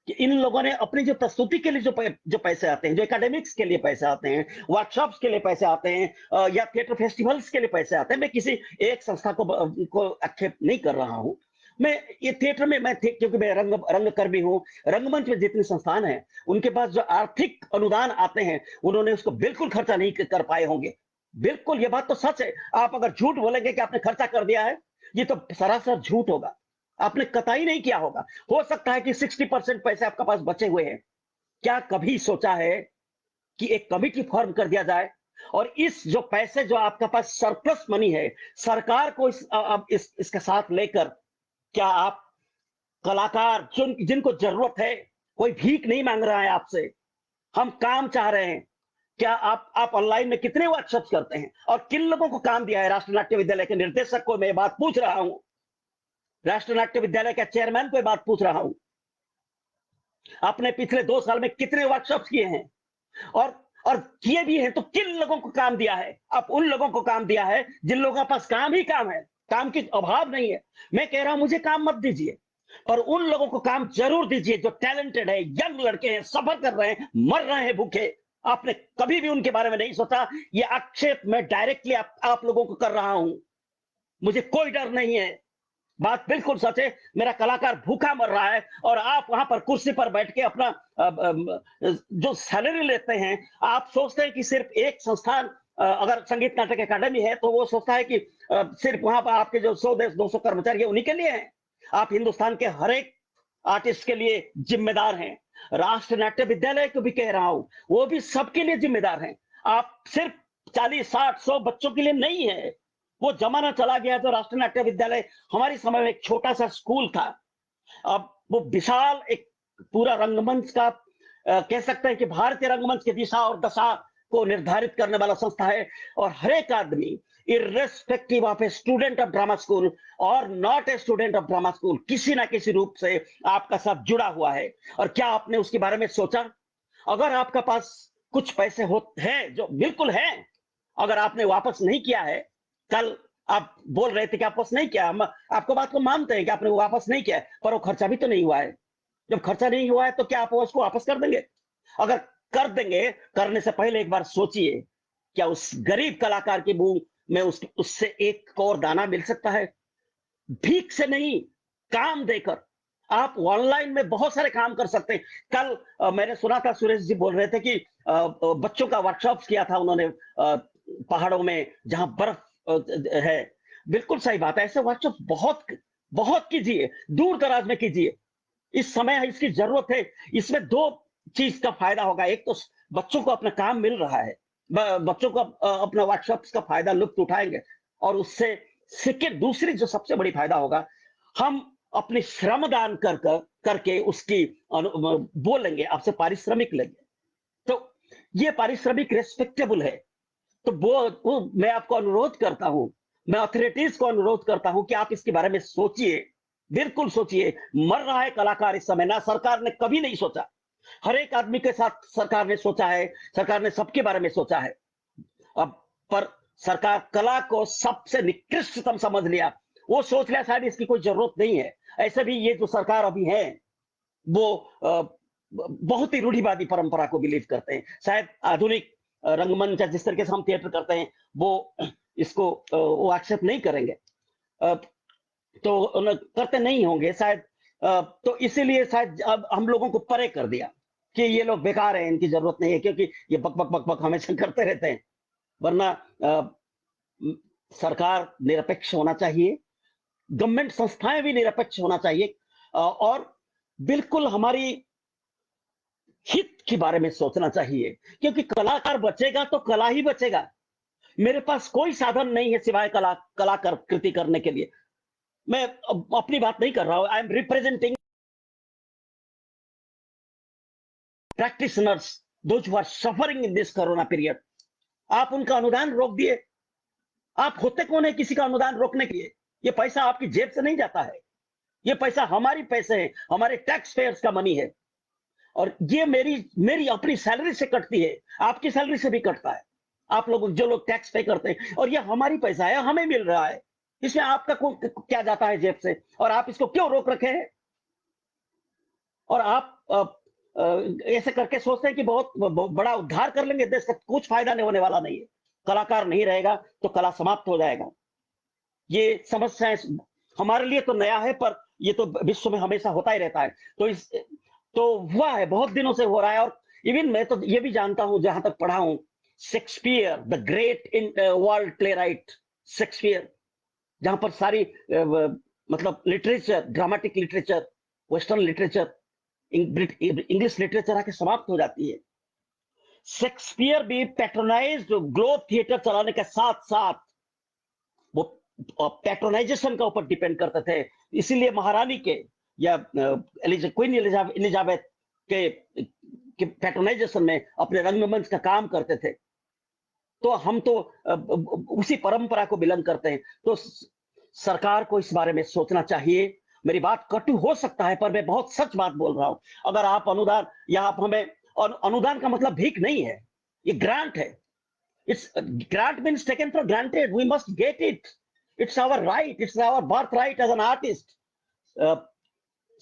कि इन लोगों ने अपनी जो प्रस्तुति के लिए जो पैसे आते हैं, जो एकेडमिक्स के लिए पैसे आते हैं, वर्कशॉप्स के लिए पैसे आते हैं, या थिएटर फेस्टिवल्स के लिए पैसे आते हैं। मैं किसी एक संस्था को आक्षेप नहीं कर रहा हूं। मैं ये थिएटर में क्योंकि मैं रंगकर्मी हूं, रंगमंच में जितने संस्थान हैं, उनके पास जो आर्थिक अनुदान आते हैं, उन्होंने उसको बिल्कुल खर्चा नहीं कर पाए होंगे। बिल्कुल, ये बात तो सच है। आप अगर झूठ बोलेंगे कि आपने खर्चा कर दिया है, ये तो सरासर झूठ होगा। आपने कतई नहीं किया होगा। हो सकता है कि 60% पैसे आपके पास बचे हुए हैं। क्या कभी सोचा है कि एक कमिटी फॉर्म कर दिया जाए और इस जो पैसे जो आपके पास सरप्लस मनी है, सरकार को इसके साथ लेकर, क्या आप कलाकार जिनको जरूरत है, कोई भीख नहीं मांग रहा है आपसे, हम काम चाह रहे हैं, क्या आप ऑनलाइन में कितने वर्कशॉप करते हैं और किन लोगों को काम दिया है? राष्ट्रीय नाट्य विद्यालय के निर्देशक को मैं बात पूछ रहा हूं, राष्ट्रीय नाट्य विद्यालय के चेयरमैन को बात पूछ रहा हूं, आपने पिछले 2 साल में कितने वर्कशॉप किए हैं? और किए भी हैं तो किन लोगों को काम दिया है? आप उन लोगों को काम दिया है जिन लोगों के पास काम ही काम है, काम की अभाव नहीं है। मैं कह रहा हूं मुझे काम मत दीजिए, पर उन लोगों को काम जरूर दीजिए जो टैलेंटेड है, यंग लड़के हैं, सफर कर रहे हैं, मर रहे हैं भूखे। आपने कभी भी उनके बारे में नहीं सोचा। ये आक्षेप मैं डायरेक्टली आप लोगों को कर रहा हूं। मुझे कोई डर नहीं है, बात बिल्कुल सच है। मेरा कलाकार भूखा मर रहा है और आप वहां पर कुर्सी पर बैठ के अपना जो सैलरी लेते हैं, आप सोचते हैं कि सिर्फ एक संस्थान, अगर संगीत नाटक अकादमी है तो वो सोचता है कि सिर्फ वहां पर आपके जो 100-200 कर्मचारी है उन्हीं के लिए हैं। आप हिंदुस्तान के हर एक आर्टिस्ट के लिए जिम्मेदार हैं। राष्ट्रीय नाट्य विद्यालय को भी कह रहा हूं, वो भी सबके लिए जिम्मेदार हैं। आप सिर्फ 40, 60, 100 बच्चों के लिए नहीं है। वो जमाना चला गया जो राष्ट्रीय नाट्य विद्यालय हमारे समय में एक छोटा सा स्कूल था। अब वो विशाल एक पूरा रंगमंच का, कह सकते हैं कि भारतीय रंगमंच की दिशा और दशा को निर्धारित करने वाला संस्था है। और हर एक आदमी, irrespective of a student of drama school और not a student of drama school, किसी ना किसी रूप से आपका साथ जुड़ा हुआ है। और क्या आपने उसके बारे में सोचा? अगर आपका पास कुछ पैसे हैं, जो बिल्कुल है, अगर आपने वापस नहीं किया है, कल आप बोल रहे थे कि वापस नहीं किया, हम आपको बात को मानते हैं कि आपने वो वापस नहीं किया है, पर वो खर्चा भी तो नहीं हुआ है। जब खर्चा नहीं हुआ है तो क्या आप उसको वापस कर देंगे? अगर कर देंगे, करने से पहले एक बार सोचिए, क्या उस गरीब कलाकार की मुंह में उससे एक और दाना मिल सकता है? भीख से नहीं, काम देकर। आप ऑनलाइन में बहुत सारे काम कर सकते हैं। कल मैंने सुना था, सुरेश जी बोल रहे थे कि बच्चों का वर्कशॉप किया था उन्होंने पहाड़ों में जहां बर्फ है। बिल्कुल सही बात है, ऐसे वर्कशॉप बहुत बहुत कीजिए, दूर दराज में कीजिए। इस समय इसकी जरूरत है। इसमें दो चीज का फायदा होगा। एक तो बच्चों को अपना काम मिल रहा है, बच्चों को अपना वर्कशॉप का फायदा लुत्फ उठाएंगे, और उससे सीखे। दूसरी जो सबसे बड़ी फायदा होगा, हम अपनी श्रमदान करके उसकी बोलेंगे, आपसे पारिश्रमिक लेंगे, तो ये पारिश्रमिक रेस्पेक्टेबल है। तो वो मैं आपको अनुरोध करता हूं, मैं अथॉरिटीज को अनुरोध करता हूं कि आप इसके बारे में सोचिए, बिल्कुल सोचिए। मर रहा है कलाकार इस समय, ना सरकार ने कभी नहीं सोचा। हर एक आदमी के साथ सरकार ने सोचा है, सरकार ने सबके बारे में सोचा है। अब पर सरकार कला को सबसे निकृष्टतम समझ लिया। वो सोच लिया शायद इसकी कोई जरूरत नहीं है। ऐसे भी ये जो सरकार अभी है, वो बहुत ही रूढ़िवादी परंपरा को बिलीव करते हैं। शायद आधुनिक रंगमंच, जिस तरीके से हम थिएटर करते हैं, वो इसको वो एक्सेप्ट नहीं करेंगे। तो करते नहीं होंगे शायद। तो इसीलिए शायद अब हम लोगों को परे कर दिया कि ये लोग बेकार हैं, इनकी जरूरत नहीं है, क्योंकि ये बक बक बक बक हमेशा करते रहते हैं। वरना सरकार निरपेक्ष होना चाहिए, गवर्नमेंट संस्थाएं भी निरपेक्ष होना चाहिए, और बिल्कुल हमारी हित के बारे में सोचना चाहिए। क्योंकि कलाकार बचेगा तो कला ही बचेगा। मेरे पास कोई साधन नहीं है सिवाय कलाकार कृति करने के लिए। मैं अपनी बात नहीं कर रहा हूं, I am representing practitioners, those who are suffering in this corona period. आप उनका अनुदान रोक दिए। आप होते कौन है किसी का अनुदान रोकने के लिए? ये पैसा आपकी जेब से नहीं जाता है, ये पैसा हमारी पैसे हैं, हमारे टैक्स पेयर्स का मनी है। और ये मेरी मेरी अपनी सैलरी से कटती है, आपकी सैलरी से भी कटता है। आप लोग जो लोग टैक्स पे करते हैं, और ये हमारी पैसा है, हमें मिल रहा है। इसमें आपका क्या जाता है जेब से? और आप इसको क्यों रोक रखे हैं? और आप ऐसे करके सोचते हैं कि बहुत बड़ा उद्धार कर लेंगे देश का। कुछ फायदा नहीं होने वाला नहीं है। कलाकार नहीं रहेगा तो कला समाप्त हो जाएगा। ये समस्या हमारे लिए तो नया है, पर ये तो विश्व में हमेशा होता ही रहता है। तो हुआ है, बहुत दिनों से हो रहा है। और इवन मैं तो ये भी जानता हूं, जहां तक पढ़ा हूं, Shakespeare, the great in world play right Shakespeare, जहां पर सारी मतलब literature, dramatic literature, western literature, English literature आके समाप्त हो जाती है। शेक्सपियर भी पैट्रोनाइज ग्लोब थिएटर चलाने के साथ साथ वो पैट्रोनाइजेशन का ऊपर डिपेंड करते थे। इसीलिए महारानी के या क्वीन एलिजाबेथ के पैट्रोनाइजेशन में अपने रंगमंच का काम करते थे। तो हम तो उसी परंपरा को बिलोंग करते हैं। तो सरकार को इस बारे में सोचना चाहिए। मेरी बात कटु हो सकता है, पर मैं बहुत सच बात बोल रहा हूं। अगर आप अनुदान, या आप हमें, अनुदान का मतलब भीख नहीं है, ये ग्रांट है। It's grant means taken for granted, we must get it. It's our right, it's our birth right as an artist.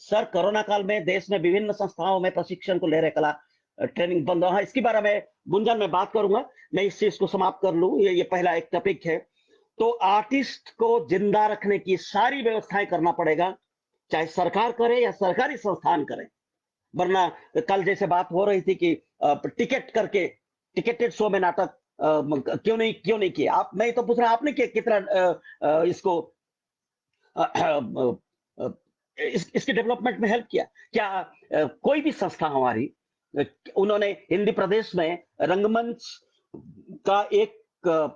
Sir, corona काल में देश में विभिन्न संस्थाओं में प्रशिक्षण को ले रहे कला ट्रेनिंग बंद है। इसके बारे में गुंजन में बात करूंगा। मैं इस चीज को समाप्त कर लूं, ये पहला एक टॉपिक है। तो आर्टिस्ट को जिंदा रखने की सारी व्यवस्थाएं करना पड़ेगा, चाहे सरकार करे या सरकारी संस्थान करे। वरना कल जैसे बात हो रही थी कि टिकट करके, टिकेटेड शो में नाटक क्यों नहीं किए आप? मैं तो पूछ रहा, आपने कितना इसको इसके डेवलपमेंट में हेल्प किया? क्या कोई भी संस्था हमारी, उन्होंने हिंदी प्रदेश में रंगमंच का एक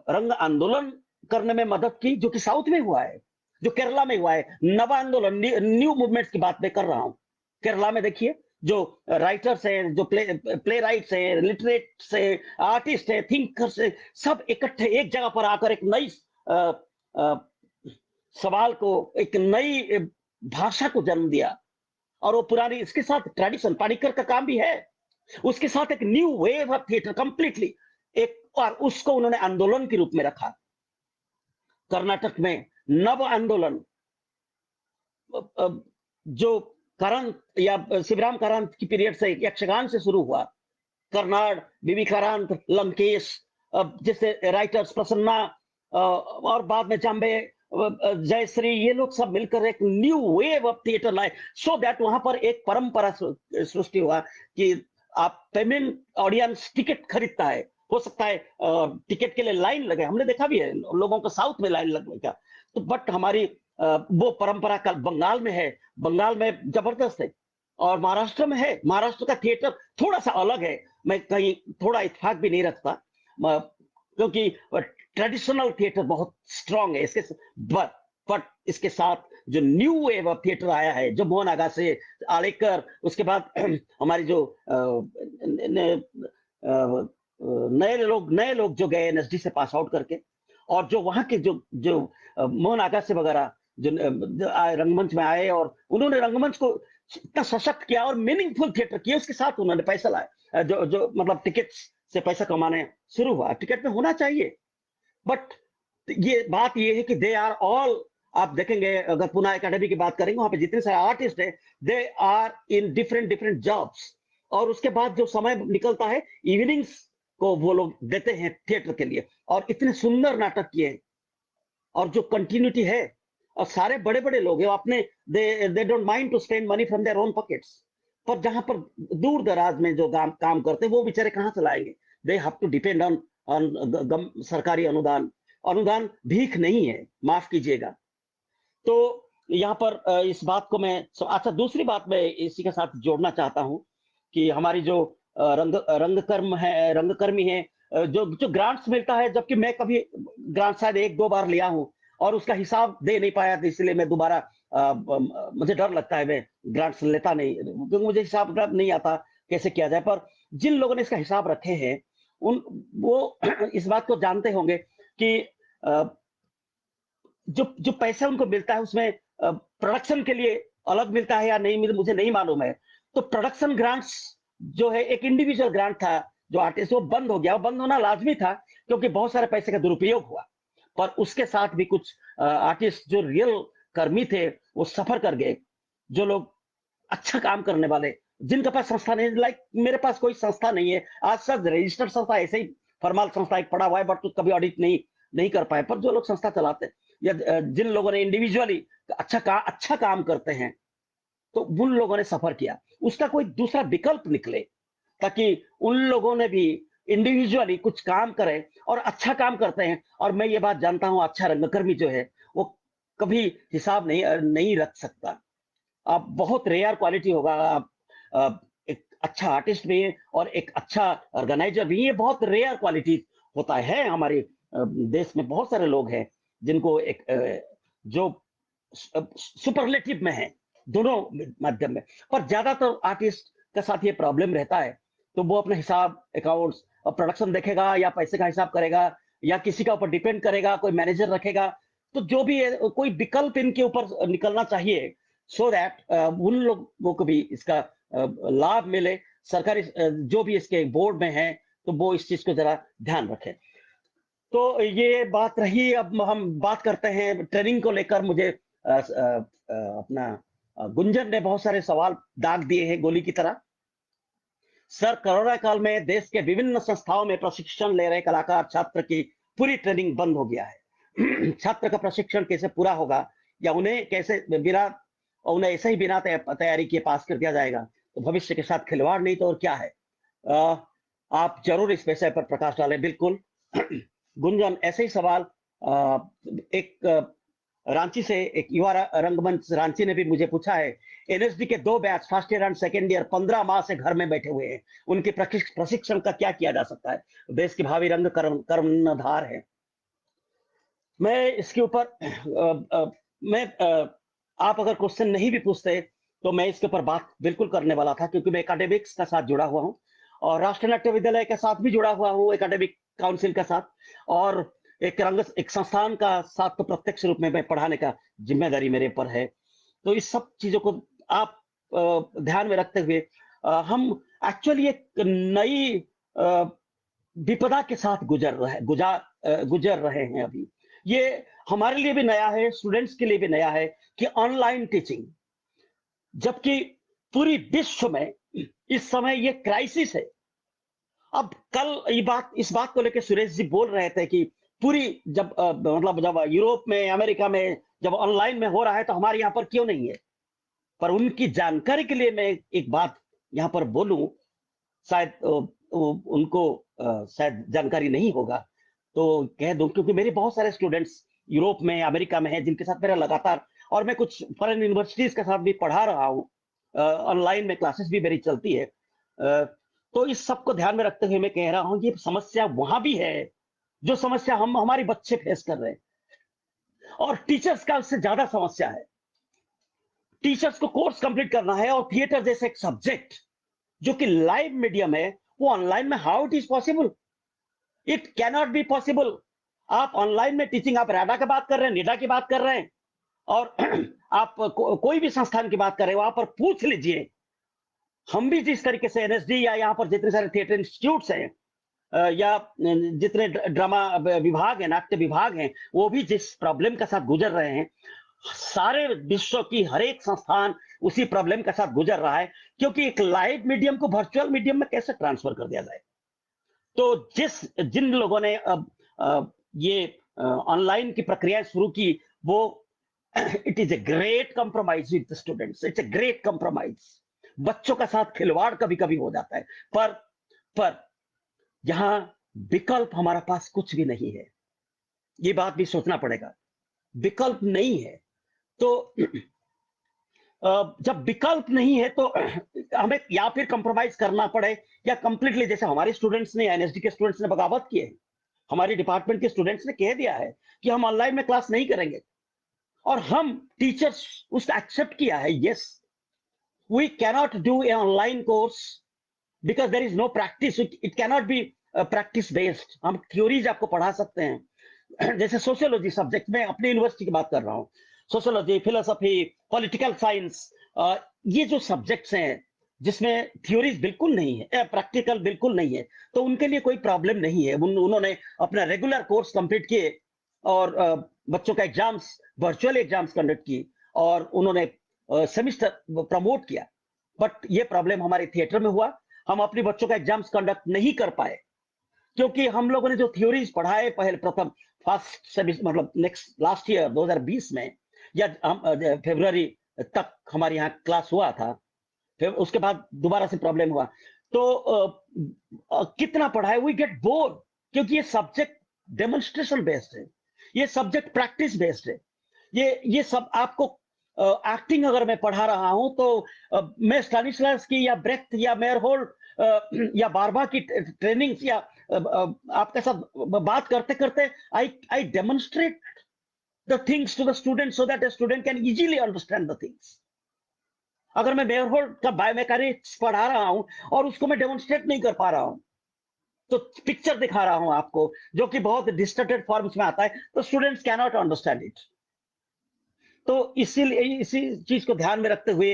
रंग आंदोलन करने में मदद की, जो कि साउथ में हुआ है, जो केरला में हुआ है। नव आंदोलन, न्यू मूवमेंट्स की बात मैं कर रहा हूं। केरला में देखिए, जो राइटर्स हैं, जो प्ले राइट्स हैं, लिटरेट्स हैं, आर्टिस्ट हैं, थिंकर्स हैं, सब इकट्ठे एक जगह पर आकर एक नई सवाल को, एक नई भाषा को जन्म दिया। और वो पुरानी, इसके साथ ट्रेडिशन, पाणिकर का काम भी है, उसके साथ एक new wave of theatre completely, एक, और उसको उन्होंने आंदोलन के रूप में रखा। कर्नाटक में नव आंदोलन जो कारांत या शिवराम कारांत की पीरियड से यक्षगान से शुरू हुआ, कर्नाड, बीबी कारांत, लंकेश जैसे राइटर्स, प्रसन्ना और बाद में जाम्बे, जयश्री, ये लोग सब मिलकर एक न्यू वेव ऑफ थिएटर लाए, सो दैट वहां पर एक परंपरा सृष्टि हुआ कि आप पेमेंट, ऑडियंस टिकट खरीदता है, हो सकता है टिकट के लिए लाइन लगे, हमने देखा भी है लोगों को साउथ में लाइन लगने का, तो बट हमारी वो परंपरा कल बंगाल में है, बंगाल में जबरदस्त है, और महाराष्ट्र में है, महाराष्ट्र का थिएटर थोड़ा सा अलग है, मैं कहीं थोड़ा इत्तेफाक भी नहीं रखता क्योंकि ट्रेडिशनल थिएटर बहुत स्ट्रांग है इसके, बट इसके साथ जो न्यू वेव ऑफ थिएटर आया है, जो मोहन आगाशे, आलेकर, उसके बाद हमारी जो नए लोग जो गए एनएसडी से पास आउट करके, और जो वहां के जो मोहन आगाशे वगैरह जो रंगमंच में आए और उन्होंने रंगमंच को इतना सशक्त किया और मीनिंगफुल थिएटर किया, उसके साथ उन्होंने पैसा लाया, जो मतलब टिकट से पैसा कमाने शुरू हुआ, टिकट में होना चाहिए, बट ये बात ये है कि दे आर ऑल, आप देखेंगे अगर पुणे एकेडमी की बात करेंगे, वहां पे जितने सारे आर्टिस्ट हैं, they are in different jobs, और उसके बाद जो समय निकलता है इवनिंग्स को वो लोग देते हैं थिएटर के लिए, और इतने सुंदर नाटक किए, और जो कंटिन्यूटी है, और सारे बड़े बड़े लोग हैं अपने, they don't mind to spend money from their own pockets, पर जहां पर दूर दराज में जो काम करते हैं वो बेचारे कहां से लाएंगे, they have to depend on सरकारी अनुदान भीख नहीं है, माफ कीजिएगा। तो यहाँ पर इस बात को मैं, अच्छा दूसरी बात मैं इसी के साथ जोड़ना चाहता हूं कि हमारी जो रंगकर्मी है, जो ग्रांट्स मिलता है, जबकि मैं कभी ग्रांट शायद 1-2 बार लिया हूं और उसका हिसाब दे नहीं पाया, तो इसलिए मैं दोबारा मुझे डर लगता है, मैं ग्रांट्स लेता नहीं क्योंकि मुझे हिसाब नहीं आता कैसे किया जाए, पर जिन लोगों ने इसका हिसाब रखे हैं वो इस बात को जानते होंगे कि जो पैसा उनको मिलता है उसमें प्रोडक्शन के लिए अलग मिलता है या नहीं, मुझे नहीं मालूम है। तो प्रोडक्शन ग्रांट्स जो है, एक इंडिविजुअल ग्रांट था जो आर्टिस्ट, वो बंद हो गया, वो बंद होना लाजमी था क्योंकि बहुत सारे पैसे का दुरुपयोग हुआ, पर उसके साथ भी कुछ आर्टिस्ट जो रियल कर्मी थे वो सफर कर गए, जो लोग अच्छा काम करने वाले, जिनके पास संस्था नहीं, लाइक मेरे पास कोई संस्था नहीं है आज, सब रजिस्टर्ड संस्था ऐसे ही फॉर्मल संस्था एक पड़ा हुआ है, बट कभी ऑडिट नहीं कर पाए, पर जो लोग संस्था चलाते हैं या जिन लोगों ने इंडिविजुअली अच्छा काम करते हैं, तो उन लोगों ने सफर किया, उसका कोई दूसरा विकल्प निकले ताकि उन लोगों ने भी इंडिविजुअली कुछ काम करें और अच्छा काम करते हैं। और मैं ये बात जानता हूं, अच्छा रंगकर्मी जो है वो कभी हिसाब नहीं रख सकता, आप बहुत रेयर क्वालिटी होगा, आप एक अच्छा आर्टिस्ट भी है और एक अच्छा ऑर्गेनाइजर भी, ये बहुत रेयर क्वालिटी होता है। हमारे देश में बहुत सारे लोग हैं जिनको एक जो सुपरलेटिव में है दोनों माध्यम में, पर ज्यादातर आर्टिस्ट के साथ ये प्रॉब्लम रहता है, तो वो अपना हिसाब, अकाउंट्स और प्रोडक्शन देखेगा या पैसे का हिसाब करेगा या किसी का ऊपर डिपेंड करेगा, कोई मैनेजर रखेगा, तो जो भी है कोई विकल्प इनके ऊपर निकलना चाहिए, सो दैट उन लोगों को भी इसका लाभ मिले, सरकारी जो भी इसके बोर्ड में है तो वो इस चीज को जरा ध्यान रखें। तो ये बात रही, अब हम बात करते हैं ट्रेनिंग को लेकर। मुझे अपना गुंजन ने बहुत सारे सवाल दाग दिए हैं गोली की तरह। सर, कोरोना काल में देश के विभिन्न संस्थाओं में प्रशिक्षण ले रहे कलाकार छात्र की पूरी ट्रेनिंग बंद हो गया है। छात्र का प्रशिक्षण कैसे पूरा होगा, या उन्हें कैसे उन्हें ऐसे ही बिना तैयारी किए पास कर दिया जाएगा, तो भविष्य के साथ खिलवाड़ नहीं तो और क्या है। आप जरूर इस विषय पर प्रकाश डालें। बिल्कुल गुंजन, ऐसे ही सवाल एक रांची से एक युवा रंगमंच रांची ने भी मुझे पूछा है। एनएसडी के 2 batch, first year and second year, 15 माह से घर में बैठे हुए हैं, उनके प्रशिक्षण का क्या किया जा सकता है, देश की भावी रंग कर्णधार है। मैं इसके ऊपर आप अगर क्वेश्चन नहीं भी पूछते तो मैं इसके ऊपर बात बिल्कुल करने वाला था, क्योंकि मैं एकेडमिक्स का साथ जुड़ा हुआ हूँ और राष्ट्रीय नाट्य विद्यालय के साथ भी जुड़ा हुआ हूँ, एकेडमिक काउंसिल का साथ, और एक संस्थान का साथ तो प्रत्यक्ष रूप में मैं पढ़ाने का जिम्मेदारी मेरे ऊपर है। तो इस सब चीजों को आप ध्यान में रखते हुए हम एक्चुअली एक नई विपदा के साथ गुजर रहे हैं अभी, ये हमारे लिए भी नया है, स्टूडेंट्स के लिए भी नया है कि ऑनलाइन टीचिंग, जबकि पूरी विश्व में इस समय ये क्राइसिस है। अब कल इस बात को लेकर सुरेश जी बोल रहे थे कि पूरी जब मतलब जब यूरोप में, अमेरिका में जब ऑनलाइन में हो रहा है तो हमारे यहाँ पर क्यों नहीं है। पर उनकी जानकारी के लिए मैं एक बात यहाँ पर बोलूं, शायद उनको शायद जानकारी नहीं होगा तो कह दूं, क्योंकि मेरे बहुत सारे स्टूडेंट्स यूरोप में, अमेरिका में हैं जिनके साथ मेरा लगातार, और मैं कुछ फॉरेन यूनिवर्सिटीज के साथ भी पढ़ा रहा हूँ, ऑनलाइन में क्लासेस भी मेरी चलती है। तो इस सब को ध्यान में रखते हुए मैं कह रहा हूँ ये समस्या वहां भी है जो समस्या हम हमारे बच्चे फेस कर रहे हैं, और टीचर्स का उससे ज्यादा समस्या है। टीचर्स को कोर्स कंप्लीट करना है और थिएटर जैसे एक सब्जेक्ट जो कि लाइव मीडियम है, वो ऑनलाइन में how it is possible? It cannot be possible. आप ऑनलाइन में टीचिंग, आप राडा की बात कर रहे हैं, निडा की बात कर रहे हैं, और आप कोई भी संस्थान की बात कर रहे हैं, वहां पर पूछ लीजिए। हम भी जिस तरीके से एनएसडी या यहाँ पर जितने सारे थिएटर इंस्टीट्यूट्स हैं, या जितने ड्रामा विभाग है, नाट्य विभाग हैं, वो भी जिस प्रॉब्लम के साथ गुजर रहे हैं, सारे विश्व की हर एक संस्थान उसी प्रॉब्लम के साथ गुजर रहा है, क्योंकि एक लाइव मीडियम को वर्चुअल मीडियम में कैसे ट्रांसफर कर दिया जाए। तो जिन लोगों ने अब ये ऑनलाइन की प्रक्रिया शुरू की, वो it is a great compromise with students, it's a great compromise. बच्चों का साथ खिलवाड़ कभी कभी हो जाता है, पर यहां विकल्प हमारे पास कुछ भी नहीं है, ये बात भी सोचना पड़ेगा। विकल्प नहीं है, तो जब विकल्प नहीं है तो हमें या फिर कंप्रोमाइज करना पड़े, या कंप्लीटली, जैसे हमारे स्टूडेंट्स ने, एनएसडी के स्टूडेंट्स ने बगावत की है, हमारे डिपार्टमेंट के स्टूडेंट्स ने कह दिया है कि हम ऑनलाइन में क्लास नहीं करेंगे, और हम टीचर्स उसको एक्सेप्ट किया है। Yes, we cannot do a online course because there is no practice, it cannot be practice based. हम थ्योरीज आपको पढ़ा सकते हैं, जैसे सोशियोलॉजी सब्जेक्ट में, अपनी यूनिवर्सिटी की बात कर रहा हूँ, सोशियोलॉजी, फिलोसफी, पॉलिटिकल साइंस, ये जो सब्जेक्ट्स हैं जिसमें थ्योरीज बिल्कुल नहीं है, प्रैक्टिकल बिल्कुल नहीं है, तो उनके लिए कोई प्रॉब्लम नहीं है। उन्होंने अपना रेगुलर कोर्स कंप्लीट किए, और बच्चों का एग्जाम्स, वर्चुअल एग्जाम्स कंडक्ट किए, और उन्होंने सेमिस्टर प्रमोट किया। बट ये प्रॉब्लम हमारे थिएटर में हुआ, हम अपने बच्चों का एग्जाम्स कंडक्ट नहीं कर पाए, क्योंकि हम लोगों ने जो थ्योरीज पढ़ाए पहले प्रथम फर्स्ट सेमिस्टर, मतलब नेक्स्ट लास्ट ईयर 2020 में, या फरवरी तक हमारे यहाँ क्लास हुआ था, फिर उसके बाद दोबारा से प्रॉब्लम हुआ। तो कितना पढ़ाए, वी गेट बोर, क्योंकि ये सब्जेक्ट डेमोन्स्ट्रेशन बेस्ड है, ये सब्जेक्ट प्रैक्टिस बेस्ड है। ये सब आपको एक्टिंग अगर मैं पढ़ा रहा हूं तो मैं स्टानिस्लॉवस्की या ब्रेख्ट या मेयरहोल्ड या बारबा की ट्रेनिंग, या आपके साथ बात करते करते I demonstrate the things to the student, so that the student can easily understand the things. अगर मैं मेयरहोल्ड का बायोमैकेनिक्स पढ़ा रहा हूं और उसको मैं डेमोन्स्ट्रेट नहीं कर पा रहा हूं, तो पिक्चर दिखा रहा हूं आपको जो कि बहुत डिस्टर्टेड फॉर्म्स में आता है, तो students can not understand it. तो इसीलिए इसी चीज को ध्यान में रखते हुए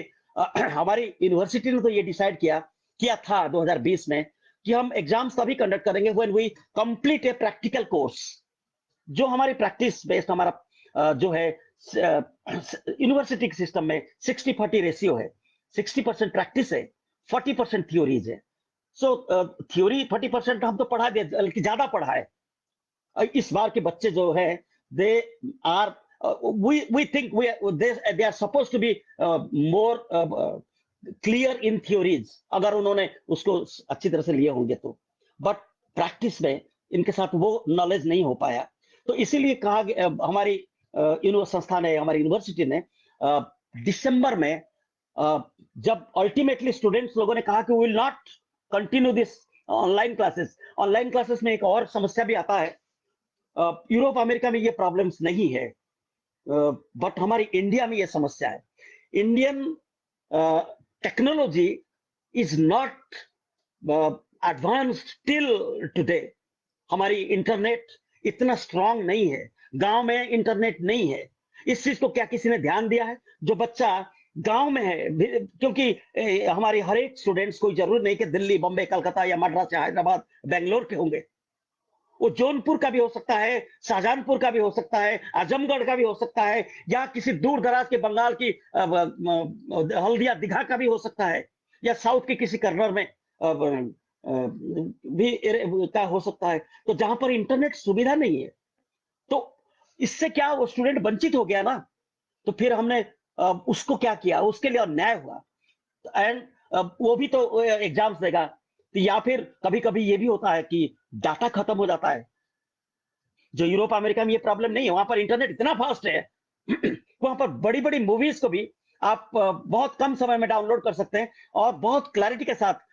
हमारी यूनिवर्सिटी ने तो ये डिसाइड किया था 2020 में कि हम एग्जाम्स तभी कंडक्ट करेंगे when we complete a practical course. जो हमारी प्रैक्टिस बेस्ड हमारा जो है यूनिवर्सिटी के सिस्टम में 60-40 रेशियो है, 60% प्रैक्टिस है, 40% थ्योरीज है। सो थ्योरी 40% हम तो पढ़ा दिए, बल्कि ज्यादा पढ़ा है। इस बार के बच्चे जो है, they are we think they are supposed to be more clear in theories, अगर उन्होंने उसको अच्छी तरह से लिए होंगे तो, बट प्रैक्टिस में इनके साथ वो नॉलेज नहीं हो पाया। तो इसीलिए कहा हमारी संस्था ने, हमारी यूनिवर्सिटी ने दिसंबर में, जब अल्टीमेटली स्टूडेंट्स लोगों ने कहा कि will not continue this online classes में एक और समस्या भी आता है। यूरोप अमेरिका में ये प्रॉब्लम्स नहीं है, बट हमारी इंडिया में ये समस्या है। Indian technology is not advanced till today. हमारी इंटरनेट इतना स्ट्रांग नहीं है, गांव में इंटरनेट नहीं है। इस चीज को क्या किसी ने ध्यान दिया है? जो बच्चा गांव में है, क्योंकि हमारे हर एक स्टूडेंट्स, कोई जरूर नहीं कि दिल्ली, बॉम्बे, कलकत्ता या मद्रास या हैदराबाद, बेंगलोर के होंगे। वो जौनपुर का भी हो सकता है, शाहजहानपुर का भी हो सकता है, आजमगढ़ का भी हो सकता है, या किसी दूर दराज के बंगाल की हल्दिया दीघा का भी हो सकता है, या साउथ के किसी कर्नर में भी का हो सकता है। तो जहां पर इंटरनेट सुविधा नहीं है, तो इससे क्या वो स्टूडेंट वंचित हो गया ना। तो फिर हमने उसको क्या किया, उसके लिए अन्याय हुआ। एंड वो भी तो एग्जाम्स देगा। तो या फिर कभी कभी ये भी होता है कि डाटा खत्म हो जाता है। जो यूरोप अमेरिका में ये प्रॉब्लम नहीं है, वहां पर इंटरनेट इतना फास्ट है वहां पर बड़ी बड़ी मूवीज को भी आप बहुत कम समय में डाउनलोड कर सकते हैं, और बहुत क्लैरिटी के साथ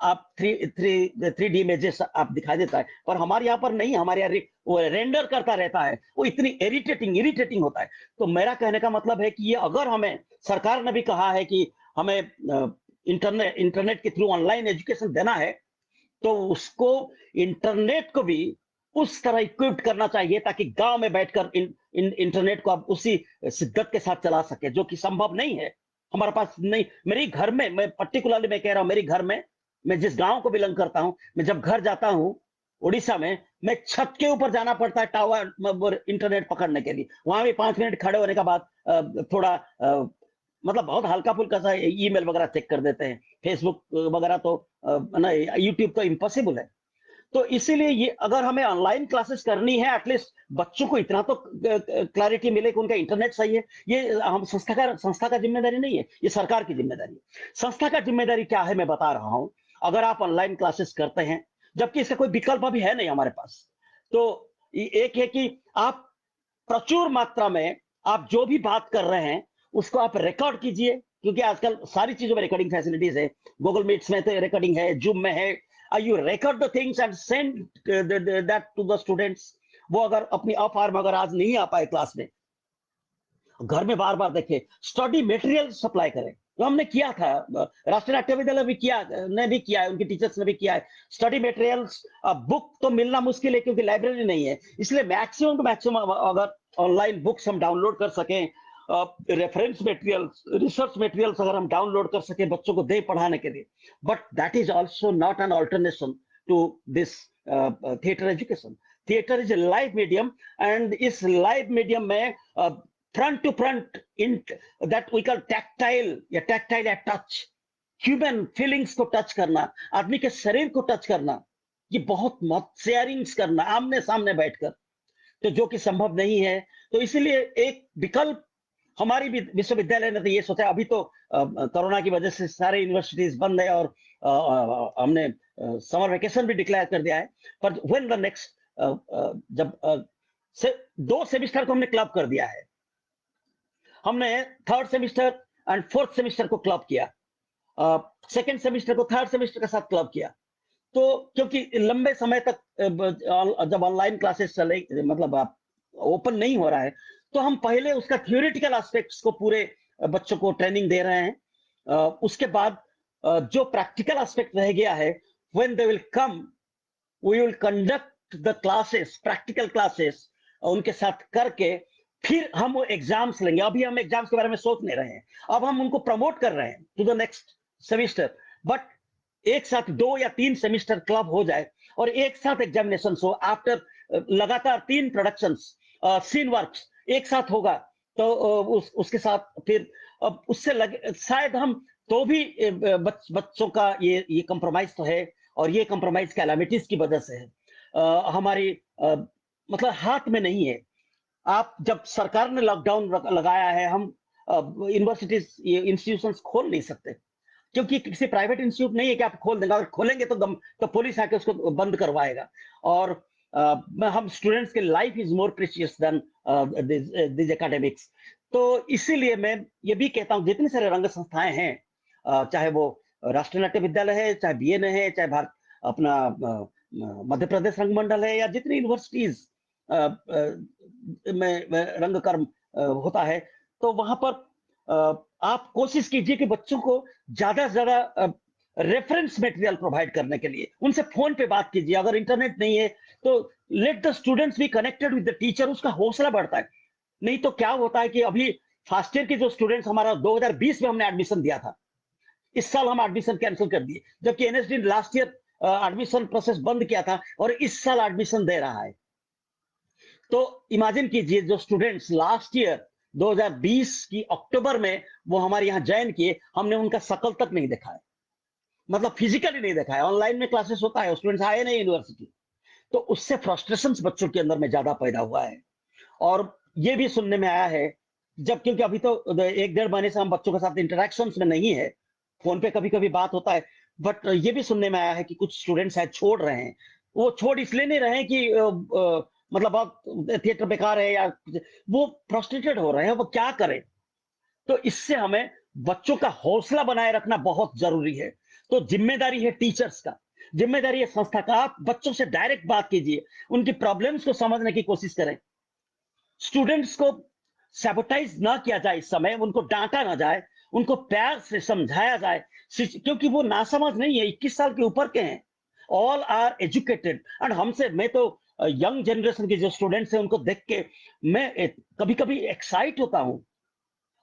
आप थ्री डी इमेजेस आप दिखाई देता है। पर हमारे यहाँ पर नहीं, हमारे यहाँ वो रेंडर करता रहता है, वो इतनी इरिटेटिंग होता है। तो मेरा कहने का मतलब है कि ये अगर हमें, सरकार ने भी कहा है कि हमें इंटरनेट के थ्रू ऑनलाइन एजुकेशन देना है, तो उसको इंटरनेट को भी उस तरह इक्विप्ड करना चाहिए ताकि गांव में बैठकर इंटरनेट को आप उसी शिद्दत के साथ चला सके, जो कि संभव नहीं है हमारे पास। नहीं, मेरी घर में, मैं पर्टिकुलरली मैं कह रहा हूं, मेरी घर में, मैं जिस गांव को बिलोंग करता हूं, मैं जब घर जाता हूं उड़ीसा में, मैं छत के ऊपर जाना पड़ता है टावर इंटरनेट पकड़ने के लिए। वहां भी 5 मिनट खड़े होने के बाद थोड़ा मतलब बहुत हल्का फुल्का सा ईमेल वगैरह चेक कर देते हैं। फेसबुक वगैरह तो ना, यूट्यूब तो इम्पॉसिबल है। तो इसीलिए ये अगर हमें ऑनलाइन क्लासेस करनी है, एटलीस्ट बच्चों को इतना तो क्लैरिटी मिले कि उनका इंटरनेट सही है। ये हम संस्था का जिम्मेदारी नहीं है, ये सरकार की जिम्मेदारी है। संस्था का जिम्मेदारी क्या है मैं बता रहा हूं। अगर आप ऑनलाइन क्लासेस करते हैं, जबकि इसका कोई विकल्प अभी है नहीं हमारे पास, तो एक है कि आप प्रचुर मात्रा में आप जो भी बात कर रहे हैं उसको आप रिकॉर्ड कीजिए, क्योंकि आजकल सारी चीजों में रिकॉर्डिंग फैसिलिटीज है। गूगल मीट्स में तो रिकॉर्डिंग है, जूम में है। You record the things and send that to the students. वो अगर अपनी ऑफ आर्म अगर आज नहीं आ पाए क्लास में, घर में बार बार देखे, स्टडी मटेरियल सप्लाई करें। तो हमने किया था, राष्ट्रीय नाट्य विद्यालय भी किया, ने भी किया है, उनके टीचर्स ने भी किया है। स्टडी मटेरियल्स, बुक तो मिलना मुश्किल है क्योंकि लाइब्रेरी नहीं है, इसलिए मैक्सिमम टू मैक्सिमम अगर ऑनलाइन बुक्स हम डाउनलोड कर सकें, रेफरेंस मटेरियल्स, रिसर्च मटेरियल्स अगर हम डाउनलोड कर सके बच्चों को दे पढ़ाने के लिए। But that is also not an alternation to this theatre education. Theatre is a live medium, and इस लाइव मीडियम में front to front in that we call tactile, या टैक्टाइल या टच, ह्यूमन फीलिंग्स को touch करना, आदमी के शरीर को टच करना, ये बहुत मत शेयरिंग्स करना आमने सामने बैठकर, तो जो कि संभव नहीं है। तो इसीलिए एक विकल्प हमारी भी विश्वविद्यालय ने तो ये सोचा। अभी तो कोरोना की वजह से सारे यूनिवर्सिटीज बंद है, और हमने समर वेकेशन भी डिक्लेयर कर दिया है। पर व्हेन द नेक्स्ट, जब 2 सेमिस्टर को हमने क्लब कर दिया है, हमने 3rd semester and 4th semester को क्लब किया, 2nd सेमिस्टर को 3rd सेमिस्टर के साथ क्लब किया। तो क्योंकि लंबे समय तक जब ऑनलाइन क्लासेस चले, मतलब आप ओपन नहीं हो रहा है, तो हम पहले उसका थ्योरेटिकल एस्पेक्ट्स को पूरे बच्चों को ट्रेनिंग दे रहे हैं। उसके बाद जो प्रैक्टिकल एस्पेक्ट रह गया है, when they will come we will conduct the classes, practical classes उनके साथ करके फिर हम वो एग्जाम्स लेंगे। अभी हम एग्जाम्स के बारे में सोच नहीं रहे हैं, अब हम उनको प्रमोट कर रहे हैं to the next semester. But एक साथ 2 या 3 सेमिस्टर क्लब हो जाए और एक साथ एग्जामिनेशन हो, आफ्टर लगातार 3 प्रोडक्शंस, सीन वर्क्स एक साथ होगा, तो उसके साथ फिर उससे लगे शायद हम तो भी बच्चों का ये कंप्रोमाइज तो है, और ये कंप्रोमाइज कैलामिटीज की वजह से है। हमारी मतलब हाथ में नहीं है। आप जब सरकार ने लॉकडाउन लगाया है, हम यूनिवर्सिटीज इंस्टीट्यूशंस खोल नहीं सकते, क्योंकि किसी प्राइवेट इंस्टीट्यूट नहीं है कि आप खोल देंगे। अगर खोलेंगे तो पुलिस आके उसको बंद करवाएगा। और हम स्टूडेंट्स के life is more precious than this academics. तो इसीलिए मैं ये भी कहता हूँ, जितनी सारे रंग संस्थाएं हैं, चाहे वो राष्ट्रीय नाट्य विद्यालय है, चाहे बीएनए है, चाहे भारत अपना मध्य प्रदेश रंग मंडल है, या जितनी यूनिवर्सिटीज में रंगकर्म होता है, तो वहां पर आप कोशिश कीजिए कि बच्चों को ज्यादा से ज्यादा रेफरेंस मटेरियल प्रोवाइड करने के लिए उनसे फोन पे बात कीजिए। अगर इंटरनेट नहीं है तो let the students be connected with the teacher, उसका हौसला बढ़ता है। नहीं तो क्या होता है कि अभी फर्स्ट ईयर के जो स्टूडेंट्स, हमारा 2020 में हमने एडमिशन दिया था, इस साल हम एडमिशन कैंसिल कर दिए, जबकि NSD last year admission process बंद किया था और इस साल एडमिशन दे रहा है। तो इमेजिन कीजिए, जो स्टूडेंट्स लास्ट ईयर 2020 की अक्टूबर में वो हमारे यहाँ ज्वाइन किए, हमने उनका शकल तक नहीं देखा है, मतलब फिजिकली नहीं देखा है। ऑनलाइन में क्लासेस होता है, स्टूडेंट्स आए नहीं यूनिवर्सिटी, तो उससे फ्रस्ट्रेशन बच्चों के अंदर में ज्यादा पैदा हुआ है। और ये भी सुनने में आया है, जब क्योंकि अभी तो 1-1.5 महीने से हम बच्चों के साथ इंटरेक्शन में नहीं है, फोन पे कभी कभी बात होता है, बट ये भी सुनने में आया है कि कुछ स्टूडेंट्स है छोड़ रहे हैं। वो छोड़ इसलिए नहीं रहे हैं कि मतलब बहुत थिएटर बेकार है, या वो फ्रस्ट्रेटेड हो रहे हैं, वो क्या करें। तो इससे हमें बच्चों का हौसला बनाए रखना बहुत जरूरी है। तो जिम्मेदारी है टीचर्स का, जिम्मेदारी है संस्था का। आप बच्चों से डायरेक्ट बात कीजिए, उनकी प्रॉब्लम्स को समझने की कोशिश करें। स्टूडेंट्स को सैबोटाइज ना किया जाए, इस समय उनको डांटा ना जाए, उनको प्यार से समझाया जाए, क्योंकि वो नासमझ नहीं है, 21 साल के ऊपर के हैं, ऑल आर एजुकेटेड। एंड हमसे, मैं तो यंग जनरेशन के जो स्टूडेंट्स हैं उनको देख के मैं कभी कभी एक्साइट होता हूं।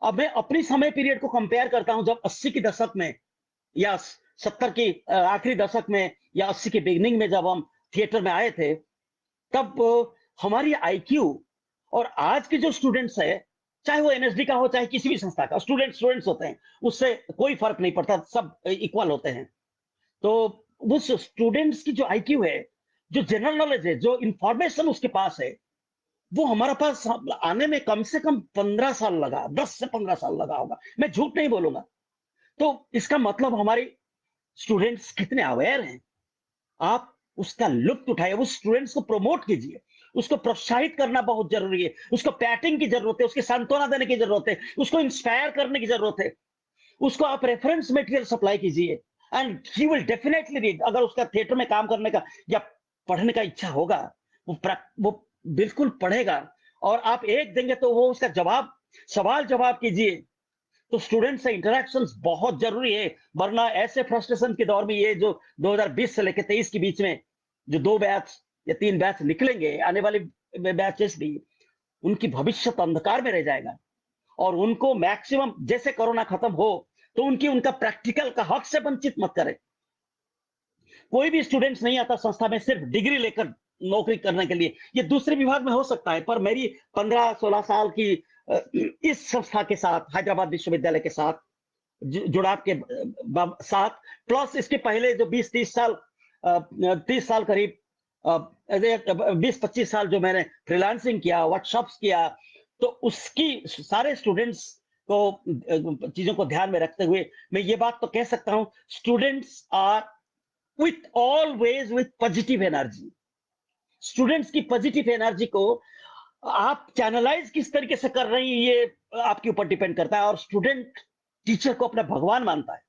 अब मैं अपनी समय पीरियड को कंपेयर करता हूं, जब 80 के दशक में या 70 की आखिरी दशक में या 80 के बिगनिंग में जब हम थिएटर में आए थे, तब हमारी आईक्यू और आज के जो स्टूडेंट्स है, चाहे वो एनएसडी का हो चाहे किसी भी संस्था का, स्टूडेंट्स होते हैं, उससे कोई फर्क नहीं पड़ता, सब इक्वल होते हैं। तो उस स्टूडेंट्स की जो आईक्यू है, जो जनरल नॉलेज है, जो इंफॉर्मेशन उसके पास है, वो हमारे पास आने में कम से कम 15 साल लगा, 10 से 15 साल लगा होगा, मैं झूठ नहीं बोलूंगा। तो इसका मतलब हमारे स्टूडेंट्स कितने अवेयर हैं। आप उसका लुत्फ उठाइए, उस स्टूडेंट्स को प्रमोट कीजिए, उसको प्रोत्साहित करना बहुत जरूरी है, उसको पैटिंग की जरूरत है, उसकी सांत्वना देने की जरूरत है, उसको इंस्पायर करने की जरूरत है, उसको आप रेफरेंस मटेरियल सप्लाई कीजिए, and he will definitely read. अगर उसका थिएटर में काम करने का या पढ़ने का इच्छा होगा, वो बिल्कुल पढ़ेगा। और आप एक देंगे तो वो उसका जवाब, सवाल जवाब कीजिए। तो स्टूडेंट से इंटरेक्शंस बहुत जरूरी है, वरना ऐसे फ्रस्ट्रेशन के दौर में, ये जो 2020 से लेकर 23 के बीच में जो 2 बैच या 3 बैच निकलेंगे, आने वाले बैचेस भी, उनकी भविष्य तो अंधकार में रह जाएगा। और उनको मैक्सिमम, जैसे कोरोना खत्म हो तो उनका प्रैक्टिकल का हक से वंचित मत करें। कोई भी स्टूडेंट्स नहीं आता संस्था में सिर्फ डिग्री लेकर नौकरी करने के लिए, ये दूसरे विभाग में हो सकता है, पर मेरी 15-16 साल की इस संस्था के साथ, हैदराबाद विश्वविद्यालय के साथ जुड़ाव के साथ, प्लस इसके पहले जो 20-30 साल, 30 साल करीब, 20-25 साल जो मैंने फ्रीलांसिंग किया, वर्कशॉप्स किया, तो उसकी सारे स्टूडेंट्स को चीजों को ध्यान में रखते हुए मैं ये बात तो कह सकता हूं, students are with always with positive energy. Students की पॉजिटिव एनर्जी को आप चैनलाइज किस तरीके से कर रही हैं, ये आपके ऊपर डिपेंड करता है। और स्टूडेंट टीचर को अपना भगवान मानता है,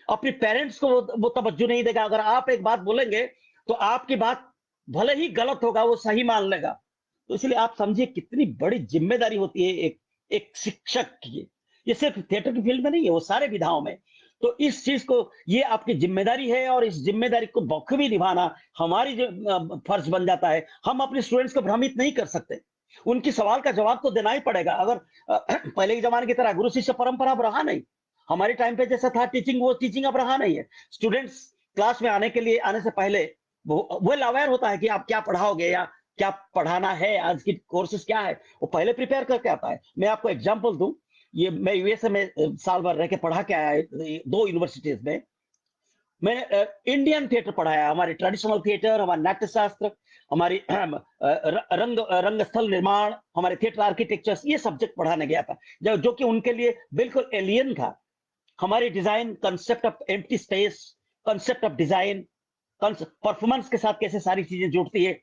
अपने पेरेंट्स को वो तवज्जो नहीं देगा। अगर आप एक बात बोलेंगे तो आपकी बात भले ही गलत होगा, वो सही मान लेगा। तो इसलिए आप समझिए कितनी बड़ी जिम्मेदारी होती है एक शिक्षक की। ये सिर्फ थिएटर की फील्ड में नहीं है, वो सारे विधाओं में। तो इस चीज को, ये आपकी जिम्मेदारी है, और इस जिम्मेदारी को बखूबी निभाना हमारी जो फर्ज बन जाता है। हम अपने स्टूडेंट्स को भ्रमित नहीं कर सकते, उनकी सवाल का जवाब तो देना ही पड़ेगा। अगर पहले के जमाने की तरह गुरु शिष्य परंपरा अब रहा नहीं, हमारे टाइम पे जैसा था टीचिंग, वो टीचिंग अब रहा नहीं है। स्टूडेंट्स क्लास में आने से पहले वो वेल अवेयर होता है कि आप क्या पढ़ाओगे या क्या पढ़ाना है, आज की कोर्सेज क्या है, वो पहले प्रिपेयर करके आता है। मैं आपको एग्जांपल दूं, ये मैं यूएसए में साल भर रह के पढ़ा के आया, 2 यूनिवर्सिटीज में। मैंने इंडियन थिएटर पढ़ाया, हमारे ट्रेडिशनल थिएटर, हमारा नाट्य शास्त्र, हमारी रंगस्थल निर्माण, हमारे थिएटर आर्किटेक्चर, ये सब्जेक्ट पढ़ाने गया था, जो कि उनके लिए बिल्कुल एलियन था। हमारी design, concept of empty space, concept of design, performance के साथ कैसे सारी चीजें जुड़ती है,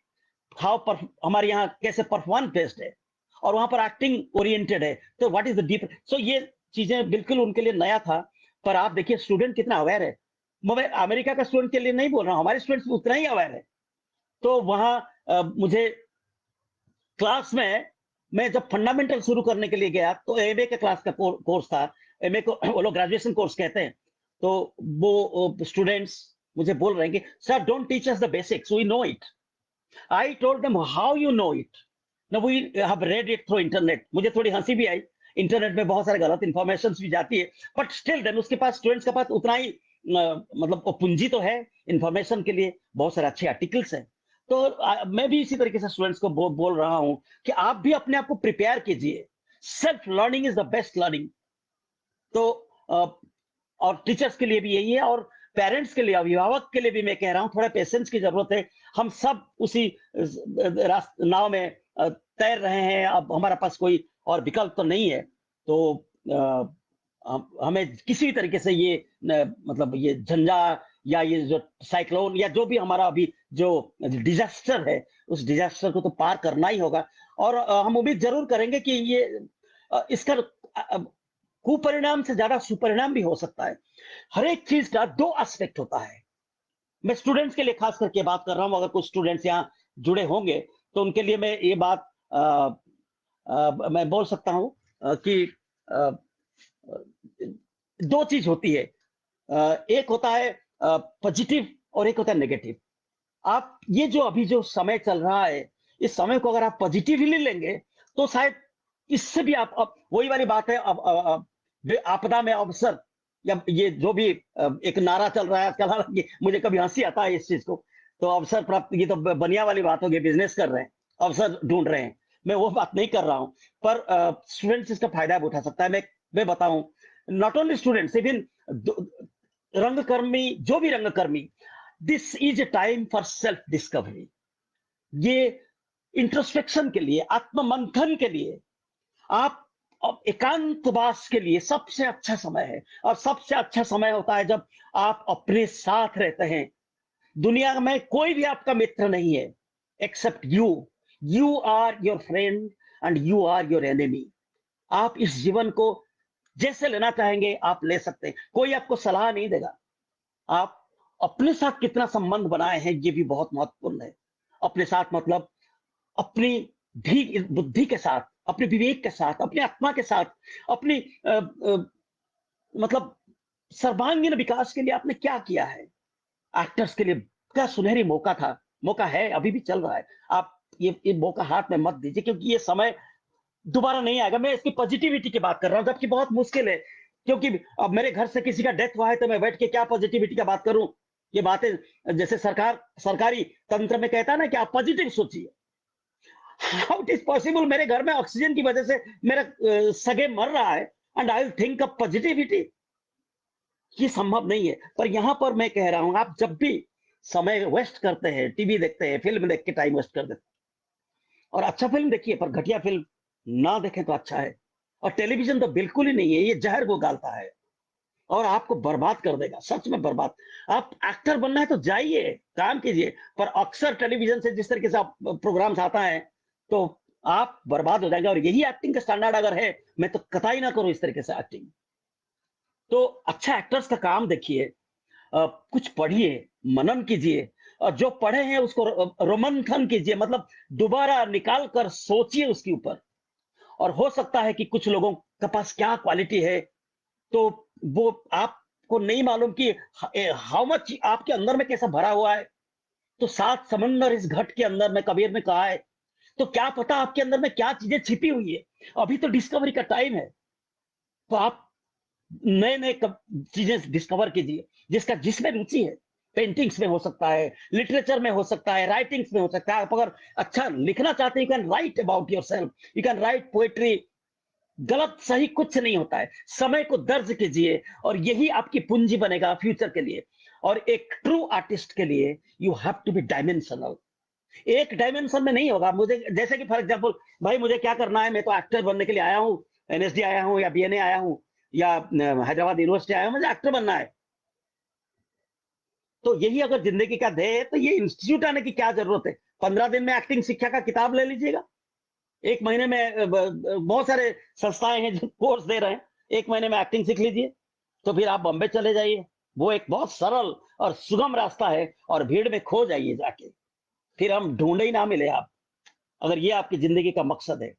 हमारे यहाँ कैसे परफॉर्मेंस बेस्ड है, और वहां पर एक्टिंग ओरिएंटेड है। तो व्हाट इज द डीप, सो ये चीजें बिल्कुल उनके लिए नया था। पर आप देखिए स्टूडेंट कितना अवेयर है। मैं अमेरिका का स्टूडेंट के लिए नहीं बोल रहा हूं, हमारे स्टूडेंट्स उतना ही अवेयर है। तो वहां मुझे क्लास में, मैं जब फंडामेंटल शुरू करने के लिए गया, तो एमए के क्लास का कोर्स था। एमए को वो लोग ग्रेजुएशन कोर्स कहते हैं। तो वो स्टूडेंट्स मुझे बोल रहे हैं कि sir, don't teach us the basics, we know it. I told them, how you know it? ना, we have read it through internet. मुझे थोड़ी हंसी भी आई, इंटरनेट में बहुत सारे गलत इंफॉर्मेशन भी जाती है, बट स्टिल देन उसके पास, स्टूडेंट्स के पास उतना ही मतलब वो पूंजी तो है इंफॉर्मेशन के लिए, बहुत सारे अच्छे आर्टिकल्स हैं। तो मैं भी इसी तरीके से स्टूडेंट्स को बोल रहा हूं कि आप भी अपने आप को प्रिपेयर कीजिए। Self learning is the best learning. तो और टीचर्स के लिए भी यही है, और पेरेंट्स के लिए, अभिभावक के लिए भी मैं कह रहा हूं, थोड़ा पेशेंस की जरूरत है। हम सब उसी नाव में तैर रहे हैं, अब हमारा पास कोई और विकल्प तो नहीं है। तो हमें किसी भी तरीके से ये मतलब ये झंझा या ये जो साइक्लोन या जो भी हमारा अभी जो डिजास्टर है, उस डिजास्टर को तो पार करना ही होगा। और हम उम्मीद जरूर करेंगे कि ये इसका कुपरिणाम से ज्यादा सुपरिणाम भी हो सकता है। हर एक चीज का दो एस्पेक्ट होता है। मैं स्टूडेंट्स के लिए खास करके बात कर रहा हूं, अगर कुछ स्टूडेंट्स यहाँ जुड़े होंगे तो उनके लिए मैं ये बात मैं बोल सकता हूं कि दो चीज होती है। एक होता है पॉजिटिव और एक होता है नेगेटिव। आप ये जो अभी जो समय चल रहा है, इस समय को अगर आप पॉजिटिवली लेंगे तो शायद इससे भी आप, अब वही वाली बात है, अब आपदा में अवसर, या ये जो भी एक नारा चल रहा है आजकल, हालांकि मुझे कभी हंसी आता है इस चीज को। तो अवसर प्राप्त, ये तो बनिया वाली बात होगी, बिजनेस कर रहे हैं, अवसर ढूंढ रहे हैं। मैं वो बात नहीं कर रहा हूं, पर स्टूडेंट्स इसका फायदा उठा सकता है। मैं बताऊं, नॉट ओनली स्टूडेंट्स, इवन रंगकर्मी, जो भी रंगकर्मी, this is a time for self discovery. ये इंट्रोस्पेक्शन के लिए, आत्ममंथन के लिए, आप अब एकांतवास के लिए सबसे अच्छा समय है। और सबसे अच्छा समय होता है जब आप अपने साथ रहते हैं। दुनिया में कोई भी आपका मित्र नहीं है except you. You are your friend and you are your enemy. आप इस जीवन को जैसे लेना चाहेंगे आप ले सकते हैं, कोई आपको सलाह नहीं देगा। आप अपने साथ कितना संबंध बनाए हैं ये भी बहुत महत्वपूर्ण है। अपने साथ मतलब अपनी बुद्धि के साथ, अपने विवेक के साथ, अपनी आत्मा के साथ, अपनी मतलब सर्वांगीण विकास के लिए आपने क्या किया है। एक्टर्स के लिए क्या सुनहरी मौका था, मौका है, अभी भी चल रहा है। आप ये मौका हाथ में मत दीजिए, क्योंकि ये समय दोबारा नहीं आएगा। मैं इसकी पॉजिटिविटी की बात कर रहा हूं, जबकि बहुत मुश्किल है, क्योंकि अब मेरे घर से किसी का डेथ हुआ है तो मैं बैठ के क्या पॉजिटिविटी का बात करूं। ये बातें जैसे सरकारी तंत्र में कहता है ना कि आप पॉजिटिव सोचिए। हाउ इट इज पॉसिबल, मेरे घर में ऑक्सीजन की वजह से मेरा सगे मर रहा है, and I will think of positivity. ये संभव नहीं है। पर यहां पर मैं कह रहा हूं, आप जब भी समय वेस्ट करते हैं, टीवी देखते हैं, फिल्म देख के टाइम वेस्ट कर देते हैं, और अच्छा फिल्म देखिए पर घटिया फिल्म ना देखें तो अच्छा है। और टेलीविजन तो बिल्कुल ही नहीं है, ये जहर को गालता है और आपको बर्बाद कर देगा, सच में बर्बाद। आप एक्टर बनना है तो जाइए, काम कीजिए, पर अक्सर टेलीविजन से जिस तरीके से आप प्रोग्राम्स आता है तो आप बर्बाद हो जाएंगे। और यही एक्टिंग का स्टैंडर्ड अगर है, मैं तो कतई ना करूं इस तरीके से एक्टिंग। तो अच्छा एक्टर्स का काम देखिए, कुछ पढ़िए, मनन कीजिए, और जो पढ़े हैं उसको रोमंथन कीजिए, मतलब दोबारा निकाल कर सोचिए उसके ऊपर। और हो सकता है कि कुछ लोगों के पास क्या क्वालिटी है, तो वो आपको नहीं मालूम कि हाउ मच आपके अंदर में कैसा भरा हुआ है। तो सात समंदर इस घट के अंदर में, कबीर ने कहा है। तो क्या पता आपके अंदर में क्या चीजें छिपी हुई है। अभी तो डिस्कवरी का टाइम है। तो आप नए नए चीजें डिस्कवर कीजिए, जिसका जिसमें रुचि है। पेंटिंग्स में हो सकता है, लिटरेचर में हो सकता है, राइटिंग्स में हो सकता है। आप अगर अच्छा लिखना चाहते हैं, you can write about your self, you can write poetry. गलत सही कुछ नहीं होता है, समय को दर्ज कीजिए, और यही आपकी पूंजी बनेगा फ्यूचर के लिए। और एक ट्रू आर्टिस्ट के लिए you have to be dimensional. एक डायमेंशन में नहीं होगा। मुझे जैसे कि फॉर एग्जांपल, भाई मुझे क्या करना है, मैं तो एक्टर बनने के लिए आया हूँ, एनएसडी आया हूँ या बीएनए आया हूँ या हैदराबाद यूनिवर्सिटी आया हूँ, मुझे एक्टर बनना है। तो यही अगर जिंदगी का ध्येय है तो ये इंस्टीट्यूट आने की क्या जरूरत है। 15 दिन में एक्टिंग शिक्षा का किताब ले लीजिएगा। एक महीने में बहुत सारे संस्थाएं हैं जो कोर्स दे रहे हैं, एक महीने में एक्टिंग सीख लीजिए। तो फिर आप बॉम्बे चले जाइए, वो एक बहुत सरल और सुगम रास्ता है, और भीड़ में खो जाइए जाके, फिर हम ढूंढे ही ना मिले आप, अगर ये आपकी जिंदगी का मकसद है।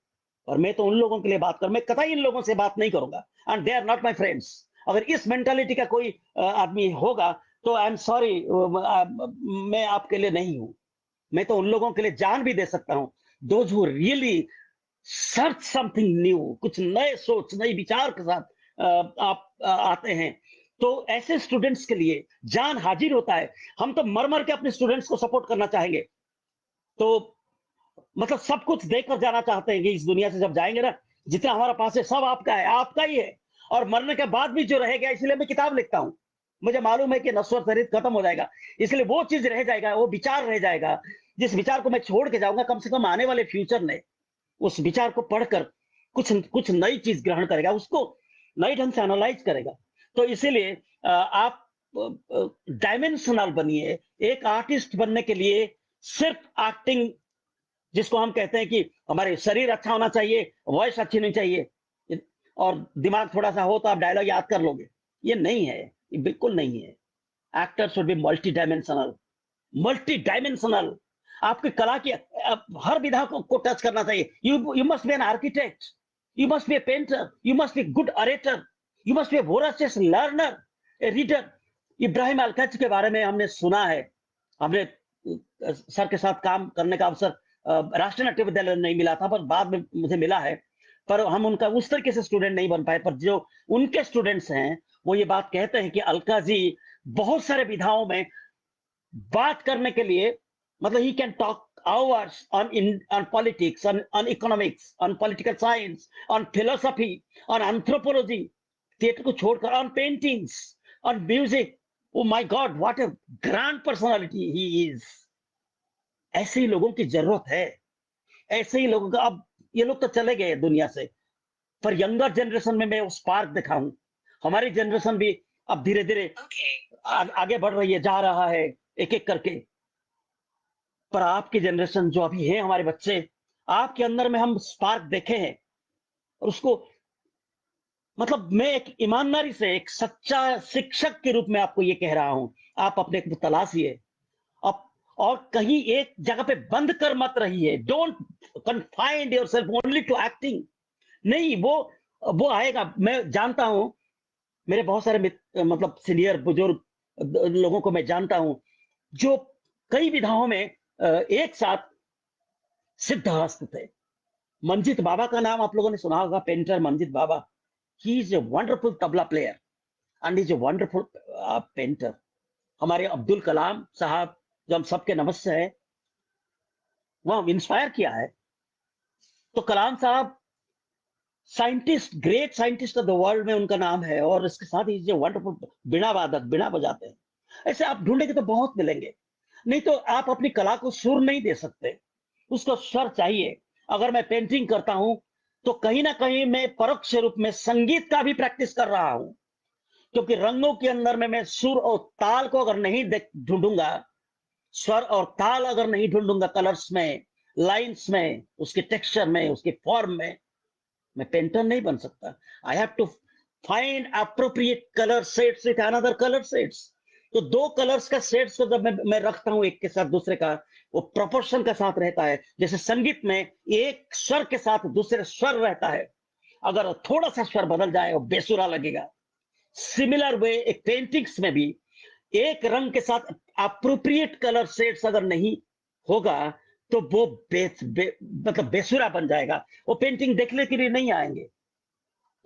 और मैं तो उन लोगों के लिए बात कर, मैं कतई इन लोगों से बात नहीं करूंगा, and they are not my friends. अगर इस मेंटालिटी का कोई आदमी होगा तो आई एम सॉरी, मैं आपके लिए नहीं हूं। मैं तो उन लोगों के लिए जान भी दे सकता हूं, those who really search something new, कुछ नए सोच नए विचार के साथ आप आते हैं। तो ऐसे स्टूडेंट्स के लिए जान हाजिर होता है। हम तो मर मर के अपने स्टूडेंट्स को सपोर्ट करना चाहेंगे। तो मतलब सब कुछ देकर जाना चाहते हैं कि इस दुनिया से जब जाएंगे ना, जितना हमारा पास है सब आपका है, आपका ही है। और मरने के बाद भी जो रहेगा, इसलिए मैं किताब लिखता हूँ। मुझे मालूम है कि नश्वर शरीर खत्म हो जाएगा, इसलिए वो चीज रह जाएगा, वो विचार रह जाएगा। जिस विचार को मैं छोड़ के जाऊंगा, कम से कम आने वाले फ्यूचर ने उस विचार को पढ़कर कुछ कुछ नई चीज ग्रहण करेगा, उसको नई ढंग से एनालाइज करेगा। तो इसीलिए आप डायमेंशनल बनिए। एक आर्टिस्ट बनने के लिए सिर्फ एक्टिंग, जिसको हम कहते हैं कि हमारे शरीर अच्छा होना चाहिए, वॉइस अच्छी नहीं चाहिए और दिमाग थोड़ा सा हो तो आप डायलॉग याद कर लोगे, ये नहीं है, ये बिल्कुल नहीं है। Actor should be multi dimensional. Multi dimensional आपकी कला की हर विधा को टच करना चाहिए। You must be an architect, you must be a painter, you must be good orator, you must be a voracious learner, a reader. Ibrahim Alkazi के बारे में हमने सुना है। हमने सर के साथ काम करने का अवसर राष्ट्रीय नाट्य विद्यालय नहीं मिला था, पर बाद में मुझे मिला है। पर हम उनका उस तरीके से स्टूडेंट नहीं बन पाए, पर जो उनके स्टूडेंट्स हैं वो ये बात कहते हैं कि अलका जी बहुत सारे विधाओं में बात करने के लिए, मतलब he can talk hours on politics, on economics, on political science, on philosophy, on anthropology, theatre को छोड़कर on paintings, on music. Oh my God, what a grand personality he is. ऐसे ही लोगों की जरूरत है, ऐसे ही लोगों का। अब ये लोग तो चले गए दुनिया से, पर यंगर जनरेशन में मैं वो स्पार्क देखा हूं। हमारी जनरेशन भी अब धीरे धीरे आगे बढ़ रही है, जा रहा है एक एक करके। पर आपकी जनरेशन जो अभी है, हमारे बच्चे, आपके अंदर में हम स्पार्क देखे हैं। और उसको मतलब मैं एक ईमानदारी से एक सच्चा शिक्षक के रूप में आपको ये कह रहा हूं, आप अपने को तलाशिए अब, और कहीं एक जगह पे बंद कर मत रहिए। Don't confined yourself only to acting. नहीं, वो आएगा। मैं जानता हूं, मेरे बहुत सारे मतलब सीनियर बुजुर्ग लोगों को मैं जानता हूं जो कई विधाओं में एक साथ सिद्धहस्त थे। मंजीत बाबा का नाम आप लोगों ने सुना होगा, painter Manjeet Baba. He is a wonderful tabla player and is a wonderful painter. हमारे अब्दुल कलाम साहब, जो हम सबके नमस्य है, वह इंस्पायर किया है। तो कलाम साहब scientist, great scientist of the world में उनका नाम है, और इसके साथ ही जो वंडरफुल बीणा वादक, बीणा बजाते हैं। ऐसे आप ढूंढेंगे तो बहुत मिलेंगे। नहीं तो आप अपनी कला को सुर नहीं दे सकते, उसको स्वर चाहिए। अगर मैं पेंटिंग करता हूं तो कहीं ना कहीं मैं परोक्ष रूप में संगीत का भी प्रैक्टिस कर रहा हूं, क्योंकि रंगों के अंदर में मैं सुर और ताल को अगर नहीं ढूंढूंगा, स्वर और ताल अगर नहीं ढूंढूंगा कलर्स में, लाइंस में, उसके टेक्सचर में, उसके फॉर्म में, मैं पेंटर नहीं बन सकता। I have to find appropriate colour sets with another colour sets. तो दो कलर्स का सेट्स को जब मैं रखता हूं एक के साथ दूसरे का, वो प्रोपोर्शन का साथ रहता है। जैसे संगीत में एक स्वर के साथ दूसरे स्वर रहता है, अगर थोड़ा सा स्वर बदल जाए वो बेसुरा लगेगा। सिमिलर वे एक पेंटिंग्स में भी एक रंग के साथ अप्रोप्रिएट कलर सेट्स अगर नहीं होगा तो वो मतलब बेसुरा बन जाएगा, वो पेंटिंग देखने के लिए नहीं आएंगे,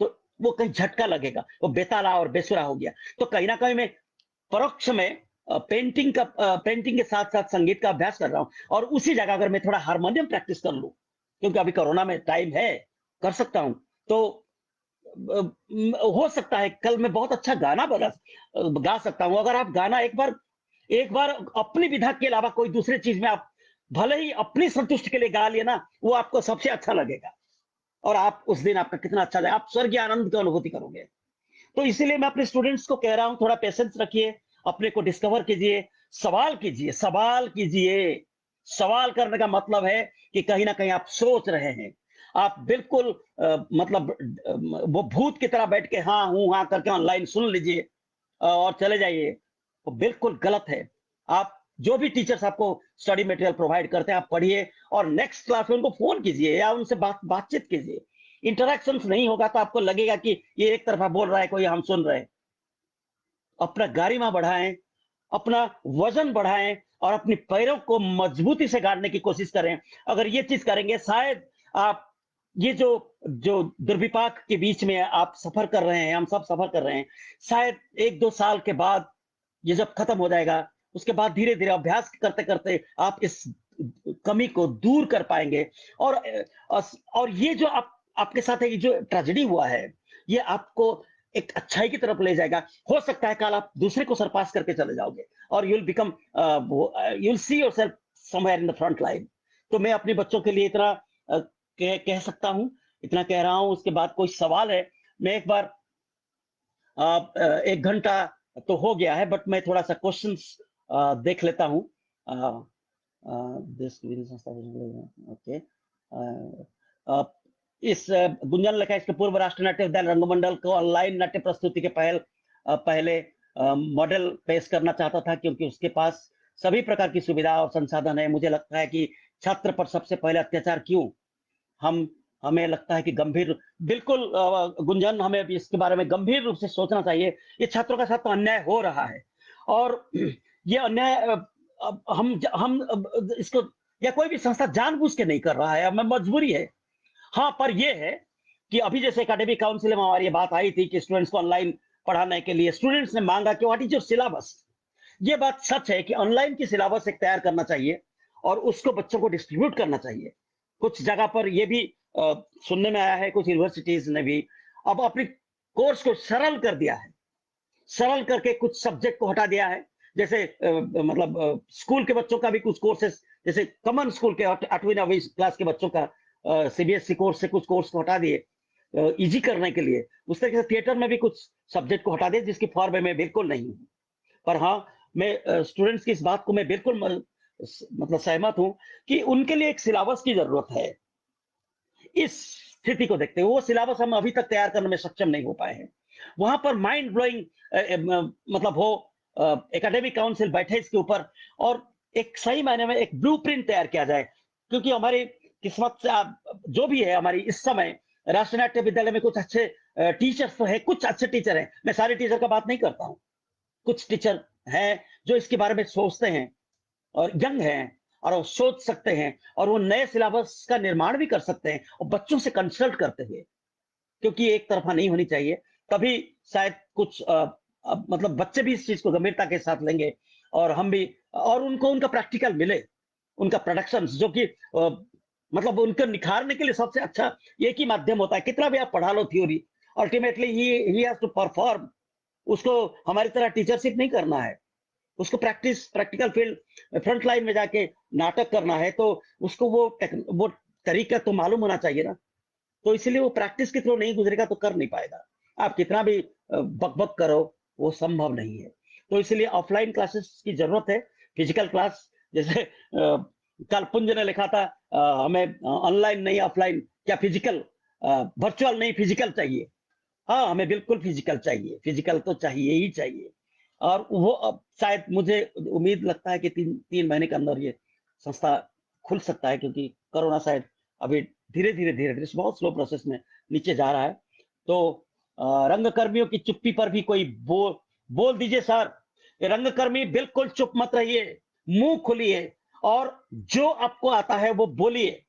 तो वो कहीं झटका लगेगा, वो बेताला और बेसुरा हो गया। तो कहीं ना कहीं मैं परोक्ष में पेंटिंग के साथ साथ संगीत का अभ्यास कर रहा हूं। और उसी जगह अगर मैं थोड़ा हारमोनियम प्रैक्टिस कर लूं, क्योंकि अभी कोरोना में टाइम है, कर सकता हूं, तो हो सकता है कल मैं बहुत अच्छा गाना गा सकता हूं। अगर आप गाना एक बार अपनी विधा के अलावा कोई दूसरी चीज में आप भले ही अपनी संतुष्टि के लिए गा लिए ना, वो आपको सबसे अच्छा लगेगा, और आप उस दिन आपका कितना अच्छा जाए, आप स्वर्गीय आनंद की अनुभूति करोगे। तो इसीलिए मैं अपने स्टूडेंट्स को कह रहा हूं, थोड़ा पेशेंस रखिए, अपने को डिस्कवर कीजिए, सवाल कीजिए, सवाल कीजिए। सवाल करने का मतलब है कि कहीं ना कहीं आप सोच रहे हैं। आप बिल्कुल मतलब वो भूत की तरह बैठ के हाँ हूं हाँ करके ऑनलाइन सुन लीजिए और चले जाइए, वो बिल्कुल गलत है। आप जो भी टीचर्स आपको स्टडी मटेरियल प्रोवाइड करते हैं, आप पढ़िए और नेक्स्ट क्लास में उनको फोन कीजिए या उनसे बातचीत कीजिए। इंटरेक्शन नहीं होगा तो आपको लगेगा कि ये एक तरफा बोल रहा है कोई, हम सुन रहे हैं। अपना गारिमा बढ़ाएं, अपना वजन बढ़ाएं और अपनी पैरों को मजबूती से गाड़ने की कोशिश करें। अगर ये चीज करेंगे, शायद आप ये जो जो दुर्विपाक के बीच में आप सफर कर रहे हैं, हम सब सफर कर रहे हैं, शायद 1-2 साल के बाद ये जब खत्म हो जाएगा, उसके बाद धीरे-धीरे अभ्यास करते-करते आप इस कमी को दूर कर पाएँगे। और और ये जो आपके साथ ये जो ट्रेजेडी हुआ है, ये आपको एक अच्छाई की तरफ ले जाएगा। हो सकता है कल आप दूसरे को सरपास करके चले जाओगे और you will become you will see yourself somewhere in the front line. तो मैं अपने बच्चों के लिए इतना कह सकता हूँ, इतना कह रहा हूँ। उसके बाद कोई सवाल है, मैं एक बार 1 घंटा तो हो गया है, बट मैं थोड़ा-सा क्वेश्चंस देख लेता हूँ। अ देश की विभिन्न संस्था ओके। इस गुंजन लेखा इसके पूर्व राष्ट्रीय नाट्य विद्यालय रंगमंडल को ऑनलाइन नाट्य प्रस्तुति के पहले मॉडल पेश करना चाहता था, क्योंकि उसके पास सभी प्रकार की सुविधा और संसाधन है। मुझे लगता है कि छात्र पर सबसे पहले अत्याचार क्यों? हम हमें लगता है कि गंभीर बिल्कुल गुंजन, हमें अभी इसके बारे में गंभीर रूप से सोचना चाहिए। ये छात्रों के साथ तो अन्याय हो रहा है और ये अन्याय अब हम इसको, या कोई भी संस्था जानबूझ के नहीं कर रहा है, हमें मजबूरी है। हाँ, पर ये है कि अभी जैसे एकेडमिक काउंसिल में हमारी ये बात आई थी कि स्टूडेंट्स को ऑनलाइन पढ़ाने के लिए स्टूडेंट्स ने मांगा कि व्हाट इज योर सिलेबस। ये बात सच है कि ऑनलाइन की सिलेबस एक तैयार करना चाहिए और उसको बच्चों को डिस्ट्रीब्यूट करना चाहिए। कुछ जगह पर ये भी सुनने में आया है, कुछ यूनिवर्सिटीज ने भी अब अपनी कोर्स को सरल कर दिया है। सरल करके कुछ सब्जेक्ट को हटा दिया है। जैसे मतलब स्कूल के बच्चों का भी कुछ कोर्सेस, जैसे कॉमन स्कूल के 8वीं 9वीं क्लास के बच्चों का सीबीएसई कोर्स से कुछ कोर्स को हटा दिए इजी करने के लिए। उस तरीके से थिएटर में भी कुछ सब्जेक्ट को हटा दिए, जिसकी फॉर में बिल्कुल नहीं हूँ। पर हाँ, मैं स्टूडेंट्स की इस बात को मैं बिल्कुल मतलब सहमत हूं कि उनके लिए एक सिलेबस की जरूरत है। इस स्थिति को देखते हुए वो सिलेबस हम अभी तक तैयार करने में सक्षम नहीं हो पाए हैं। वहां पर माइंड ब्लोइंग मतलब हो, एकेडमिक काउंसिल बैठे इसके ऊपर और एक सही मायने में एक ब्लूप्रिंट तैयार किया जाए। क्योंकि हमारी किस्मत से जो भी है हमारी इस समय राष्ट्रीय नाट्य विद्यालय में कुछ अच्छे टीचर्स तो है, कुछ अच्छे टीचर हैं। मैं सारे टीचर का बात नहीं करता हूँ। कुछ टीचर हैं जो इसके बारे में सोचते हैं और यंग हैं और वो सोच सकते हैं और वो नए सिलेबस का निर्माण भी कर सकते हैं और बच्चों से कंसल्ट करते हुए, क्योंकि एक तरफा नहीं होनी चाहिए। तभी शायद कुछ मतलब बच्चे भी इस चीज को गंभीरता के साथ लेंगे और हम भी, और उनको उनका प्रैक्टिकल मिले, उनका प्रोडक्शन जो कि मतलब उनको निखारने के लिए सबसे अच्छा एक ही माध्यम होता है। कितना भी आप पढ़ा लो theory, ultimately he has to perform. उसको हमारी तरह टीचरशिप नहीं करना है, उसको प्रैक्टिकल फील्ड फ्रंट लाइन में जाके नाटक करना है, तो उसको वो तरीका तो मालूम होना चाहिए ना। तो इसलिए वो प्रैक्टिस के थ्रू नहीं गुजरेगा तो कर नहीं पाएगा। आप कितना भी बक करो, वो संभव नहीं है। तो इसलिए ऑफलाइन क्लासेस की जरूरत है। फिजिकल क्लास, जैसे कल पुंज ने लिखा था हमें ऑनलाइन नहीं ऑफलाइन, क्या फिजिकल, वर्चुअल नहीं फिजिकल चाहिए। हाँ, हमें बिल्कुल फिजिकल चाहिए, फिजिकल तो चाहिए ही चाहिए। और वो अब शायद मुझे उम्मीद लगता है कि 3 महीने के अंदर ये संस्था खुल सकता है, क्योंकि कोरोना शायद अभी धीरे धीरे बहुत स्लो प्रोसेस में नीचे जा रहा है। तो रंगकर्मियों की चुप्पी पर भी कोई बोल दीजिए सर। ये रंगकर्मी बिल्कुल चुप मत रहिए, मुंह खोलिए और जो आपको आता है वो बोलिए।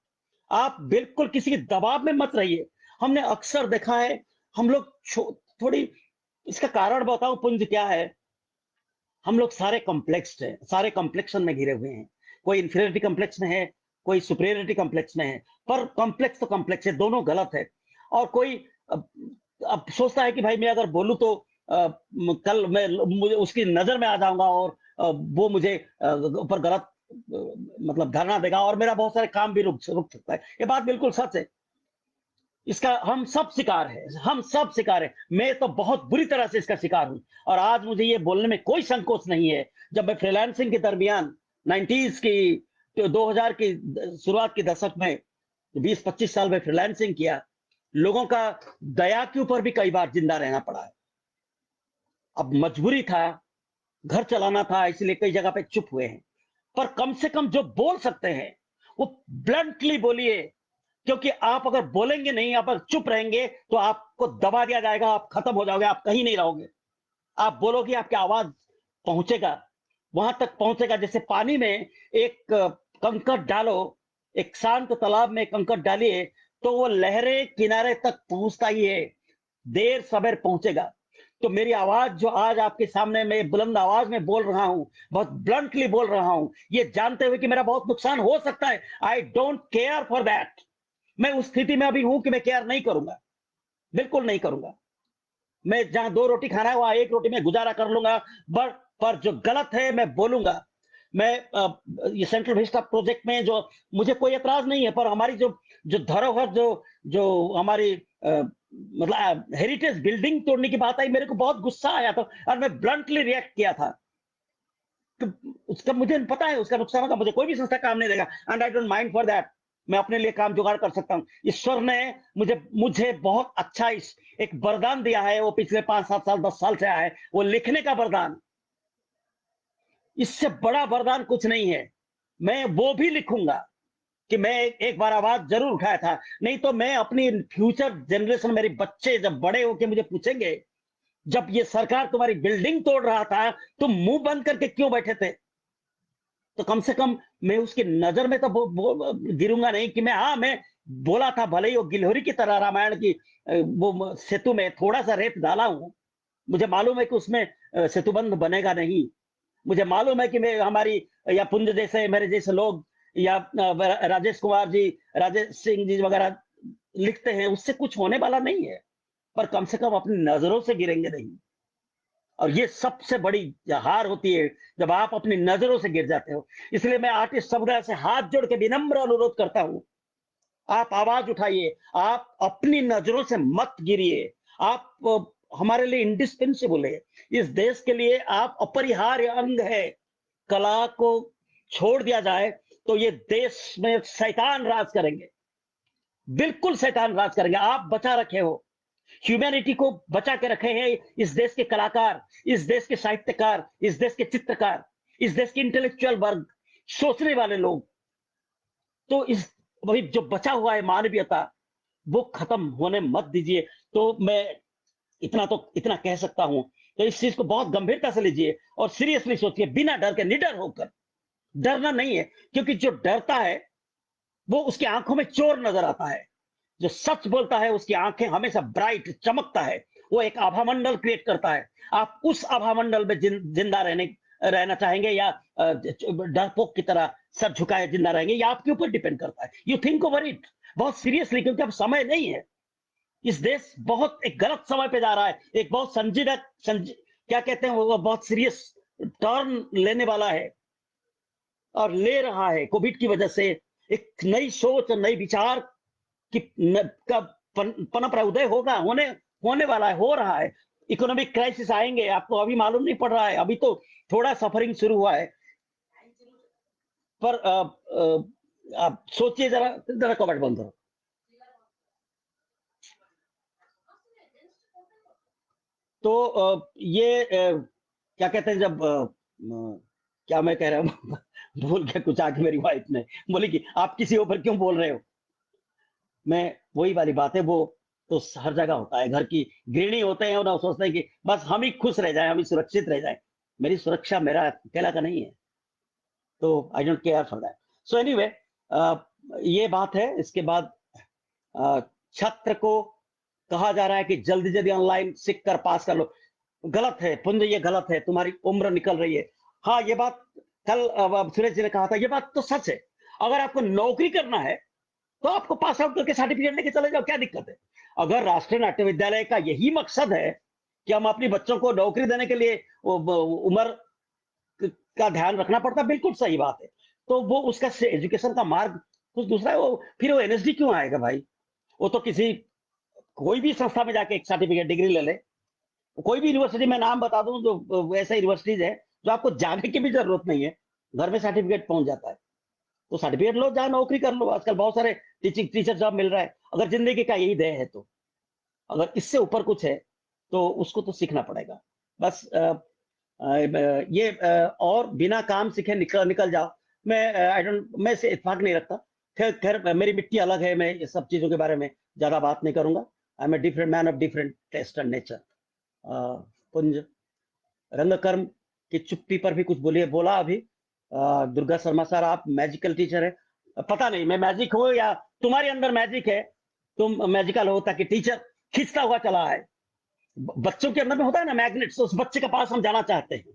आप बिल्कुल किसी के दबाव में मत रहिए। हमने अक्सर देखा है, हम लोग थोड़ी, इसका कारण बताऊं पुंज क्या है। हम लोग सारे कॉम्प्लेक्स हैं, सारे कॉम्प्लेक्शन में घिरे हुए हैं। कोई इंफीरियरिटी कॉम्प्लेक्स में है, कोई सुपीरियरिटी कॉम्प्लेक्स में है, पर कॉम्प्लेक्स तो कॉम्प्लेक्स है, दोनों गलत है। और कोई अब सोचता है कि भाई मैं अगर बोलूं तो कल मैं मुझे उसकी नजर में आ जाऊंगा और वो मुझे ऊपर गलत मतलब धारणा देगा और मेरा बहुत सारे काम भी रुक सकता है। ये बात बिल्कुल सच है। इसका हम सब शिकार है, हम सब शिकार है। मैं तो बहुत बुरी तरह से इसका शिकार हूं और आज मुझे ये बोलने में कोई संकोच नहीं है। जब मैं फ्रीलांसिंग के दरमियान 90s की, 2000 की शुरुआत के दशक में 20-25 साल में फ्रीलांसिंग किया, लोगों का दया के ऊपर भी कई बार जिंदा रहना पड़ा है। अब मजबूरी था, घर चलाना था, इसलिए कई जगह पे चुप हुए हैं। पर कम से कम जो बोल सकते हैं वो ब्लंटली बोलिए, क्योंकि आप अगर बोलेंगे नहीं, आप अगर चुप रहेंगे तो आपको दबा दिया जाएगा, आप खत्म हो जाओगे, आप कहीं नहीं रहोगे। आप बोलोगे, आपकी आवाज पहुंचेगा, वहां तक पहुंचेगा जैसे पानी में एक कंकड़ डालो, एक शांत तालाब में कंकड़ डालिए, तो वो लहरे किनारे तक पहुंचता ही है, देर सवेर पहुंचेगा। तो मेरी आवाज जो आज आपके सामने मैं बुलंद आवाज में बोल रहा हूं, बहुत ब्लंटली बोल रहा हूं, ये जानते हुए कि मेरा बहुत नुकसान हो सकता है, I don't care for that. मैं उस स्थिति में अभी हूं कि मैं केयर नहीं करूंगा, बिल्कुल नहीं करूंगा। मैं जहां 2 रोटी खाना है वहां 1 रोटी में गुजारा कर लूंगा, पर जो गलत है मैं बोलूंगा। मैं ये सेंट्रल विस्टा प्रोजेक्ट में जो, मुझे कोई एतराज नहीं है, पर हमारी जो जो धरोहर, जो जो हमारी मतलब हेरिटेज बिल्डिंग तोड़ने की बात आई, मेरे को बहुत गुस्सा आया था और मैं ब्लंटली रिएक्ट किया था। तो उसका मुझे पता है उसका नुकसान होगा, मुझे कोई भी संस्था काम नहीं देगा, and I don't mind for that. मैं अपने लिए काम जुगाड़ कर सकता हूं। ईश्वर ने मुझे मुझे बहुत अच्छा एक वरदान दिया है, वो पिछले 5-7 साल 10 साल से आया है, वो लिखने का वरदान। इससे बड़ा वरदान कुछ नहीं है। मैं वो भी लिखूंगा कि मैं एक बार आवाज जरूर उठाया था। नहीं तो मैं अपनी फ्यूचर जनरेशन, मेरे बच्चे जब बड़े होके मुझे पूछेंगे, जब ये सरकार तुम्हारी बिल्डिंग तोड़ रहा था तुम मुंह बंद करके क्यों बैठे थे, तो कम से कम मैं उसकी नजर में तो गिरूंगा नहीं कि मैं बोला था, भले ही वो गिलहरी की तरह रामायण की वो सेतु में थोड़ा सा रेत डाला हूं, मुझे मालूम है कि उसमें सेतुबंध बनेगा नहीं। मुझे मालूम है कि मैं हमारी या पुंज जैसे मेरे जैसे लोग या राजेश कुमार जी, राजेश सिंह जी वगैरह लिखते हैं, उससे कुछ होने वाला नहीं है, पर कम से कम अपनी नजरों से गिरेंगे नहीं। और ये सबसे बड़ी हार होती है जब आप अपनी नजरों से गिर जाते हो। इसलिए मैं आर्टिस्ट समुदाय से हाथ जोड़ के विनम्र अनुरोध करता हूं, आप आवाज उठाइए, आप अपनी नजरों से मत गिरिए। आप हमारे लिए इंडिस्पेंसिबल है, इस देश के लिए आप अपरिहार्य अंग है। कला को छोड़ दिया जाए तो ये देश में शैतान राज करेंगे, बिल्कुल शैतान राज करेंगे। आप बचा रखे हो, ह्यूमैनिटी को बचा के रखे हैं इस देश के कलाकार, इस देश के साहित्यकार, इस देश के चित्रकार, इस देश के इंटेलेक्चुअल वर्ग, सोचने वाले लोग। तो इस वही जो बचा हुआ है मानवीयता, वो खत्म होने मत दीजिए। तो मैं इतना कह सकता हूं। तो इस चीज को बहुत गंभीरता से लीजिए और सीरियसली सोचिए, बिना डर के, निडर होकर। डरना नहीं है, क्योंकि जो डरता है वो उसकी आंखों में चोर नजर आता है। जो सच बोलता है उसकी आंखें हमेशा ब्राइट चमकता है, वो एक आभा मंडल क्रिएट करता है। आप उस आभा मंडल में जिंदा रहना चाहेंगे, या डरपोक की तरह सर झुकाए जिंदा रहेंगे, या आपके ऊपर डिपेंड करता है। यू थिंक ओवर इट बहुत सीरियसली, क्योंकि अब समय नहीं है। इस देश बहुत एक गलत समय पे जा रहा है, एक बहुत क्या कहते हैं वो बहुत सीरियस टर्न लेने वाला है और ले रहा है। कोविड की वजह से एक नई सोच और नई विचार कि का पनप रहा, उदय होगा, होने वाला है, हो रहा है। इकोनॉमिक क्राइसिस आएंगे, आपको अभी मालूम नहीं पड़ रहा है, अभी तो थोड़ा सफरिंग शुरू हुआ है। पर आप सोचिए, जरा जरा कमेंट बंद करो। तो ये क्या कहते हैं, जब क्या मैं कह रहा हूँ भूल गया कुछ, आके मेरी वाइफ ने बोली कि आप किसी ऊपर क्यों बोल रहे हो। मैं वही वाली बात है, वो तो हर जगह होता है। घर की गृहिणी होते हैं और सोचते हैं कि बस हम ही खुश रह जाएं, हम ही सुरक्षित रह जाएं। मेरी सुरक्षा मेरा अकेला का नहीं है, तो I don't care for that. So anyway, ये बात है। इसके बाद अ, छात्र को कहा जा रहा है कि जल्दी जल्दी ऑनलाइन सीख कर पास कर लो। गलत है पुंज, ये गलत है, तुम्हारी उम्र निकल रही है। हाँ, ये बात कल सुरेश जी ने कहा था, ये बात तो सच है। अगर आपको नौकरी करना है तो आपको पास आउट करके सर्टिफिकेट लेके चले जाओ, क्या दिक्कत है। अगर राष्ट्रीय नाट्य विद्यालय का यही मकसद है कि हम अपने बच्चों को नौकरी देने के लिए उम्र का ध्यान रखना पड़ता, बिल्कुल सही बात है। तो वो उसका एजुकेशन का मार्ग कुछ दूसरा है। वो फिर वो एनएसडी क्यों आएगा भाई। वो तो किसी कोई भी संस्था में जाके एक सर्टिफिकेट डिग्री ले ले। कोई भी यूनिवर्सिटी में नाम बता दूं तो ऐसा यूनिवर्सिटीज है जो आपको जाने की भी जरूरत नहीं है, घर में सर्टिफिकेट पहुंच जाता है। तो सर्टिफिकेट लो, जाओ नौकरी कर लो। आजकल बहुत सारे टीचर जॉब मिल रहा है। अगर जिंदगी का यही ध्येय है तो, अगर इससे ऊपर कुछ है तो उसको तो सीखना पड़ेगा। बस ये और बिना काम सीखे निकल निकल जाओ, मैं आई डोंट, मैं इसे इत्तेफाक नहीं रखता। खैर खैर, मेरी मिट्टी अलग है, मैं ये सब चीजों के बारे में ज्यादा बात नहीं करूंगा। I am a different man of different taste and nature. पुंज रंगकर्म की चुप्पी पर भी कुछ बोलिए, बोला अभी दुर्गा शर्मा सर, आप मैजिकल टीचर है। पता नहीं मैं मैजिक हूं या तुम्हारे अंदर मैजिक है, तुम मैजिकल हो ताकि टीचर खींचता हुआ चला आए। बच्चों के अंदर में होता है ना मैग्नेट, उस बच्चे के पास हम जाना चाहते हैं।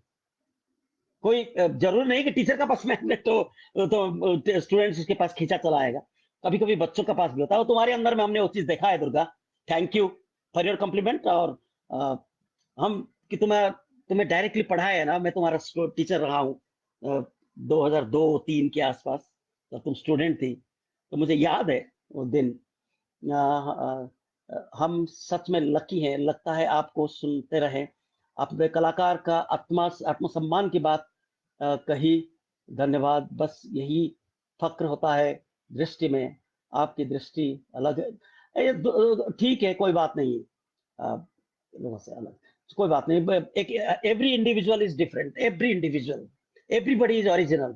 कोई जरूरी नहीं कि टीचर का पास मैग्नेट तो स्टूडेंट्स उसके पास खींचा चला आएगा। कभी कभी बच्चों का पास भी होता है। तुम्हारे अंदर में हमने वो चीज देखा है Durga. Thank you for your compliment. और अ, हम कि तुम्हें डायरेक्टली पढ़ाया है ना, मैं तुम्हारा टीचर रहा हूँ 2002-3 के आसपास, जब तुम स्टूडेंट थी। तो मुझे याद है वो दिन। हम सच में लकी हैं, लगता है आपको सुनते रहे। अपने कलाकार का आत्मसम्मान की बात कही। धन्यवाद, बस यही फक्र होता है दृष्टि में। आपकी दृष्टि अलग है। ठीक है, कोई बात नहीं। लोगों से अलग कोई बात नहीं। एक every individual is different, every individual, everybody is original.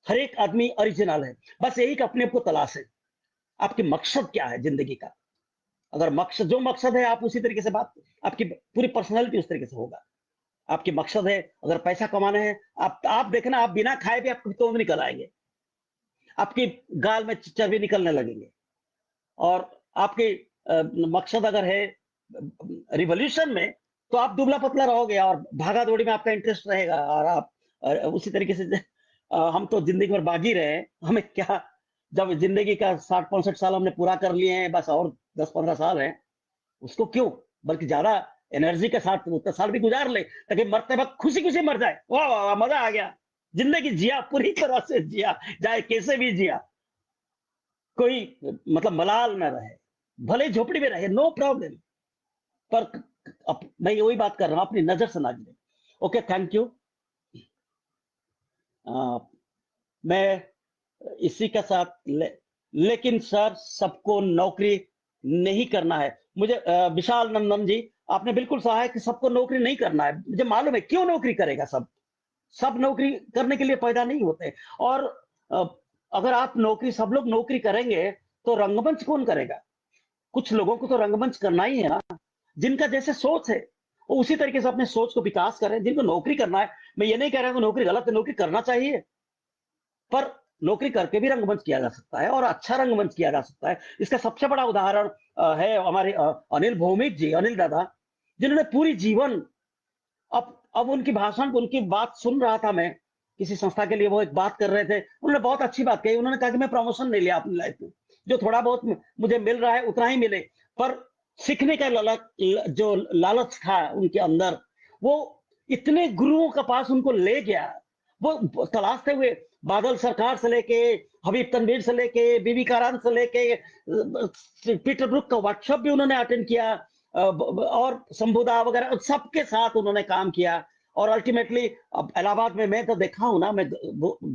हर एक आदमी ओरिजिनल है। बस यही कि अपने आप को तलाश है। आपकी मकसद क्या है जिंदगी का? अगर मकसद जो मकसद है, आप उसी तरीके से बात, आपकी पूरी पर्सनैलिटी उस तरीके से होगा। आपकी मकसद है अगर पैसा कमाना है, आप देखना, आप बिना खाए भी आपको तो निकल आएंगे। आपकी गाल में चर्बी निकलने लगेंगे। और आपकी मकसद अगर है रिवॉल्यूशन में, तो आप दुबला पतला रहोगे और भागा दौड़ी में आपका इंटरेस्ट रहेगा। और आप उसी तरीके से हम तो जिंदगी भर भाग ही रहे हैं। हमें क्या, जब जिंदगी का 60-65 साल हमने पूरा कर लिए हैं, बस और 10-15 साल है, उसको क्यों, बल्कि ज्यादा एनर्जी के साथ 30 साल भी गुजार ले, ताकि मरते वक्त खुशी खुशी मर जाए। वाह वाह वाह, मजा आ गया। जिंदगी जिया, पूरी तरह से जिया, चाहे कैसे भी जिया। कोई मतलब मलाल ना रहे, भले ही झोपड़ी में रहे, नो प्रॉब्लम। पर मैं वही बात कर रहा हूं, अपनी नजर से ना गिरे। Okay, thank you. मैं इसी के साथ लेकिन सर, सबको नौकरी नहीं करना है। मुझे विशाल नंदन जी, आपने बिल्कुल सहा है कि सबको नौकरी नहीं करना है। मुझे मालूम है क्यों नौकरी करेगा सब। सब नौकरी करने के लिए पैदा नहीं होते। और अ, अगर आप नौकरी, सब लोग नौकरी करेंगे, तो रंगमंच कौन करेगा? कुछ लोगों को तो रंगमंच करना ही है ना। जिनका जैसे सोच है, वो उसी तरीके से अपने सोच को विकास करें। जिनको नौकरी करना है, मैं ये नहीं कह रहा हूं कि नौकरी गलत है, नौकरी करना चाहिए। पर नौकरी करके भी रंगमंच किया जा सकता है, और अच्छा रंगमंच किया जा सकता है। इसका सबसे बड़ा उदाहरण है हमारे अनिल भौमिक जी, अनिल दादा, जिन्होंने पूरी जीवन, अब उनकी भाषण, उनकी बात सुन रहा था मैं, किसी संस्था के लिए वो एक बात कर रहे थे। उन्होंने बहुत अच्छी बात कही। उन्होंने कहा कि मैं प्रमोशन नहीं लिया अपनी लाइफ में, जो थोड़ा बहुत मुझे मिल रहा है उतना ही मिले, पर सीखने का जो लालच था उनके अंदर, वो इतने गुरुओं के पास उनको ले गया। वो तलाशते हुए बादल सरकार से लेके, हबीब तनवीर से लेके, बीबी कारान से लेके, पीटर ब्रुक का वर्कशॉप भी उन्होंने अटेंड किया, और शंभुदा वगैरह सबके साथ उन्होंने काम किया। और अल्टीमेटली अब इलाहाबाद में मैं तो देखा हूं ना, मैं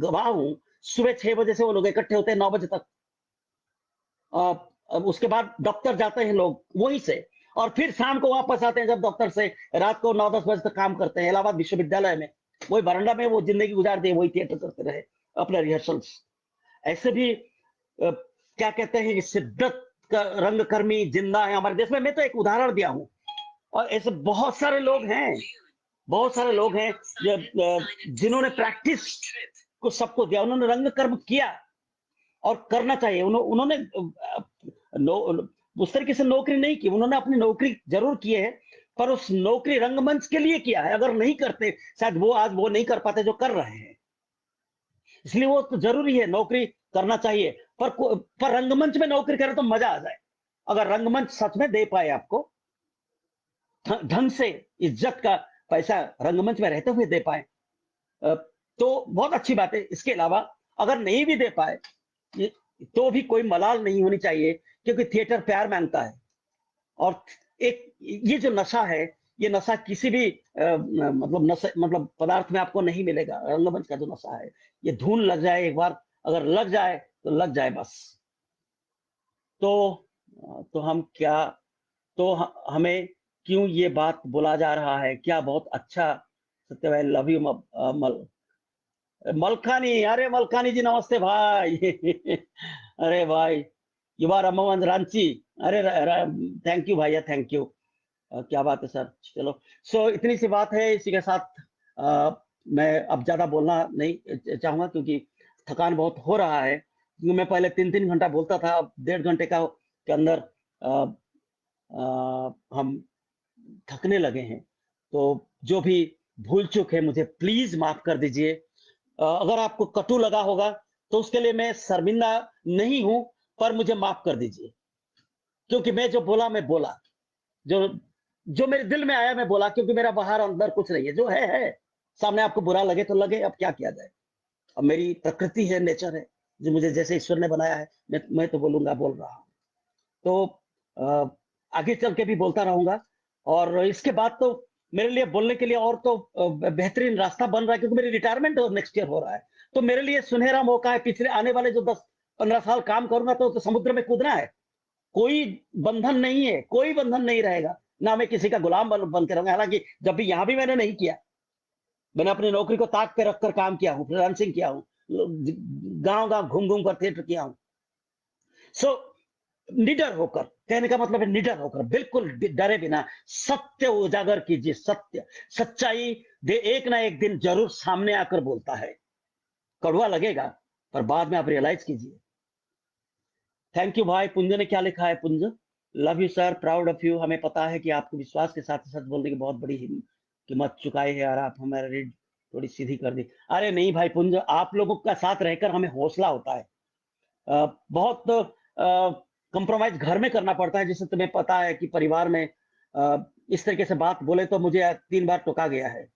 गवाह हूं, सुबह 6 बजे से वो लोग इकट्ठे होते हैं 9 बजे तक। अब उसके बाद दफ्तर जाते हैं लोग वहीं से, और फिर शाम को वापस आते हैं जब दफ्तर से, रात को 9-10 बजे तक काम करते हैं इलाहाबाद विश्वविद्यालय में। वही बरंडा में वो जिंदगी गुजार दिए, वही थिएटर करते रहे अपने रिहर्सल्स। ऐसे भी क्या कहते हैं, शिद्दत का रंगकर्मी जिंदा है हमारे देश में। मैं तो एक उदाहरण दिया हूं, और ऐसे बहुत सारे लोग हैं, बहुत सारे लोग हैं जिन्होंने प्रैक्टिस को सबको दिया, उन्होंने रंग कर्म किया और करना चाहिए। उन्होंने उस तरीके से नौकरी नहीं की, उन्होंने अपनी नौकरी जरूर की है, पर उस नौकरी रंगमंच के लिए किया है। अगर नहीं करते, शायद वो आज वो नहीं कर पाते जो कर रहे हैं। इसलिए वो तो जरूरी है, नौकरी करना चाहिए। पर रंगमंच में नौकरी करें तो मजा आ जाए। अगर रंगमंच सच में दे पाए आपको ढंग से, इज्जत का पैसा रंगमंच में रहते हुए दे पाए, तो बहुत अच्छी बात है। इसके अलावा अगर नहीं भी दे पाए, तो भी कोई मलाल नहीं होनी चाहिए, क्योंकि थिएटर प्यार मांगता है। और एक ये जो नशा है, ये नशा किसी भी मतलब नशा, मतलब पदार्थ में आपको नहीं मिलेगा। रंगमंच का जो नशा है, ये धुन लग जाए एक बार, अगर लग जाए तो लग जाए बस। तो हम क्या, हमें क्यों ये बात बोला जा रहा है? क्या बहुत अच्छा। सत्य भाई, लव यू। मलखानी, अरे मलखानी जी नमस्ते भाई। अरे भाई, यू आर मोहन रांची। अरे थैंक यू भैया, थैंक यू। क्या बात है सर। चलो, सो इतनी सी बात है। इसी के साथ मैं अब ज्यादा बोलना नहीं चाहूंगा, क्योंकि थकान बहुत हो रहा है। क्योंकि मैं पहले 3-3 घंटा बोलता था, अब 1.5 घंटे का के अंदर हम थकने लगे हैं। तो जो भी भूल चूक है मुझे प्लीज माफ कर दीजिए। अगर आपको कटु लगा होगा तो उसके लिए मैं शर्मिंदा नहीं हूं, पर मुझे माफ कर दीजिए, क्योंकि मैं जो बोला मैं बोला, जो जो मेरे दिल में आया मैं बोला, क्योंकि मेरा बाहर अंदर कुछ नहीं है, जो है। सामने आपको बुरा लगे तो लगे, अब क्या किया जाए। अब मेरी प्रकृति है, नेचर है, जो मुझे जैसे ईश्वर ने बनाया है, मैं तो बोलूंगा, बोल रहा हूं। तो अ, आगे चल के भी बोलता रहूंगा। और इसके बाद तो मेरे लिए बोलने के लिए और तो बेहतरीन रास्ता बन रहा है, क्योंकि मेरी रिटायरमेंट नेक्स्ट ईयर हो रहा है। तो मेरे लिए सुनहरा मौका है। पिछले आने वाले जो 10-15 साल काम करूंगा तो समुद्र में कूदना है। कोई बंधन नहीं है, कोई बंधन नहीं रहेगा। ना मैं किसी का गुलाम बन के रहूंगा। हालांकि जब भी यहां भी मैंने नहीं किया, मैंने अपनी नौकरी को ताक पे रखकर काम किया हूँ, फ्रीलांसिंग किया हूँ, गांव गांव घूम घूम कर थिएटर किया हूँ। सो निडर होकर, कहने का मतलब है निडर होकर, बिल्कुल डरे बिना सत्य उजागर कीजिए। सत्य, सच्चाई दे एक ना एक दिन जरूर सामने आकर बोलता है। कड़वा लगेगा, पर बाद में आप रियलाइज कीजिए। थैंक यू भाई। पुंज ने क्या लिखा है? पुंज, love you sir, proud of you. हमें पता है कि आपको विश्वास के साथ सच बोलने की बहुत बड़ी कीमत चुकाई है, और आप हमारा रीड थोड़ी सीधी कर दी। अरे नहीं भाई पुंज, आप लोगों का साथ रहकर हमें हौसला होता है। बहुत कंप्रोमाइज घर में करना पड़ता है, जिससे तुम्हें पता है कि परिवार में इस तरीके से बात बोले तो मुझे 3 बार टोका गया है।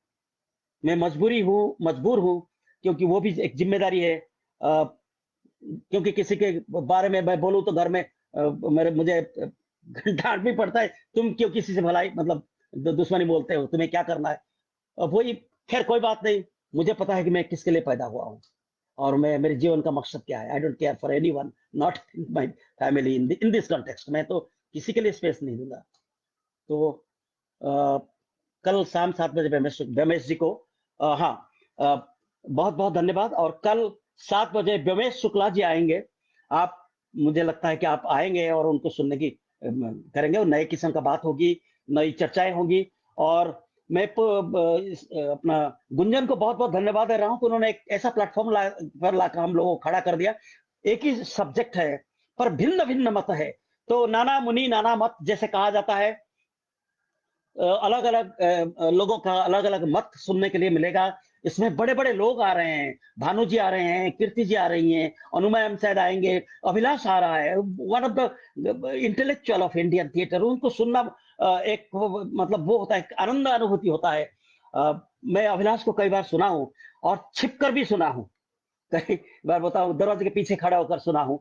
मैं मजबूर हूँ, क्योंकि वो भी एक जिम्मेदारी है। क्योंकि किसी के बारे में मैं बोलूं तो घर में मेरे मुझे डांट भी पड़ता है। तुम क्यों किसी से भलाई, मतलब दुश्मनी बोलते हो, तुम्हें क्या करना है। अब वही, खैर कोई बात नहीं। मुझे पता है कि मैं किसके लिए पैदा हुआ हूँ, और मैं, मेरे जीवन का मकसद क्या है। I don't care for anyone, not my family, in this context. मैं तो किसी के लिए स्पेस नहीं दूंगा। तो अ, कल शाम 7 बजे व्योमेश जी को, हाँ, बहुत बहुत धन्यवाद। और कल 7 बजे व्योमेश शुक्ला जी आएंगे। आप, मुझे लगता है कि आप आएंगे और उनको सुनने की करेंगे, और नए किस्म का बात होगी, नई चर्चाएं होंगी। और मैं अपना गुंजन को बहुत बहुत धन्यवाद दे रहा हूं कि उन्होंने एक ऐसा प्लेटफॉर्म पर लाकर हम लोगों को खड़ा कर दिया। एक ही सब्जेक्ट है, पर भिन्न भिन्न मत है। तो नाना मुनि नाना मत जैसे कहा जाता है, अलग अलग लोगों का अलग अलग मत सुनने के लिए मिलेगा। इसमें बड़े बड़े लोग आ रहे हैं, भानु जी आ रहे हैं, कीर्ति जी आ रही हैं, अनुमय शायद आएंगे, अभिलाष आ रहा है, one of the intellectual of Indian theatre. उनको सुनना एक मतलब वो होता है, आनंद अनुभूति होता है। मैं अभिलाष को कई बार सुना हूँ, और छिप कर भी सुना हूँ। कई बार बताऊं, दरवाजे के पीछे खड़ा होकर सुना हूँ।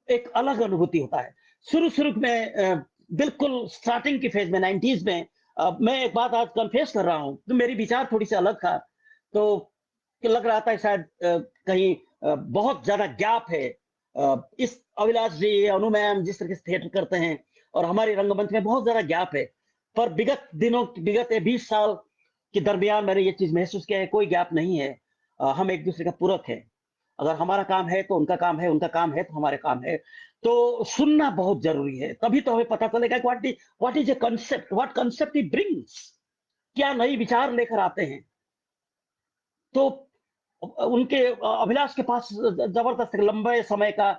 एक अलग अनुभूति होता है। शुरू शुरू में बिल्कुल स्टार्टिंग की फेज में 90s में, मैं एक बात आज कन्फेस कर रहा हूँ, तो मेरी विचार थोड़ी सी अलग था। तो लग रहा था शायद कहीं बहुत ज्यादा गैप है। इस अभिलाष जी, अनु मैम जिस तरह से थिएटर करते हैं, और हमारे रंगमंच में बहुत ज्यादा गैप है। पर विगत 20 साल के दरमियान मैंने ये चीज महसूस किया है, कोई गैप नहीं है। हम एक दूसरे का पूरक है। अगर हमारा काम है तो उनका काम है, उनका काम है तो हमारे काम है। तो सुनना बहुत जरूरी है, तभी तो हमें पता चलेगा what is a concept, what concept he brings, क्या नई विचार लेकर आते हैं। तो उनके अभिलाष के पास जबरदस्त लंबे समय का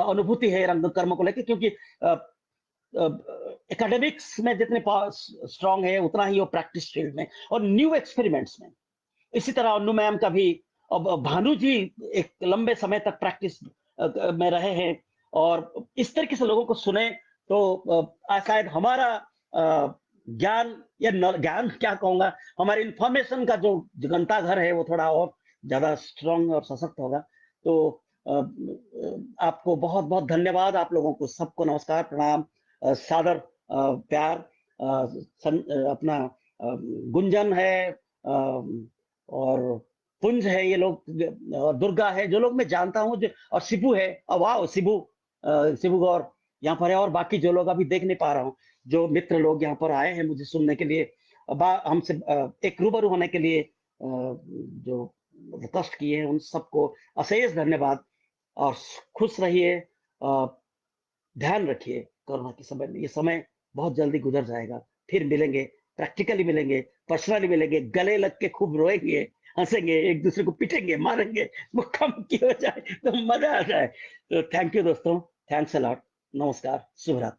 अनुभूति है रंग कर्म को लेकर, क्योंकि एकेडमिक्स में जितने स्ट्रांग है, उतना ही वो प्रैक्टिस फील्ड में और न्यू एक्सपेरिमेंट्स में। इसी तरह अन्नू मैम का भी, अब भानु जी एक लंबे समय तक प्रैक्टिस में रहे हैं, और इस तरीके से लोगों को सुने तो शायद हमारा ज्ञान, या ज्ञान क्या कहूंगा, हमारे इंफॉर्मेशन का जो घंटा घर है वो थोड़ा और ज्यादा स्ट्रांग और सशक्त होगा। तो आपको बहुत बहुत धन्यवाद। आप लोगों को सबको नमस्कार, प्रणाम, सादर प्यार। अपना गुंजन है, और पुंज है, ये लोग, दुर्गा है, जो लोग मैं जानता हूँ, जो, और शिबू है। वाह, शिबू गौर यहाँ पर है, और बाकी जो लोग अभी देख नहीं पा रहा हूँ, जो मित्र लोग यहाँ पर आए हैं मुझे सुनने के लिए, हमसे एक रूबरू होने के लिए, जो कष्ट किए हैं, उन सबको अशेष धन्यवाद। और खुश रहिए, ध्यान रखिए कोरोना के समय में। ये समय बहुत जल्दी गुजर जाएगा, फिर मिलेंगे, प्रैक्टिकली मिलेंगे, पर्सनली मिलेंगे, गले लग के खूब रोएंगे, हंसेंगे, एक दूसरे को पिटेंगे, मारेंगे, वो कम की हो जाए तो मजा आ जाए। तो थैंक यू दोस्तों, थैंक्स अ लॉट। नमस्कार, शुभ रात्रि।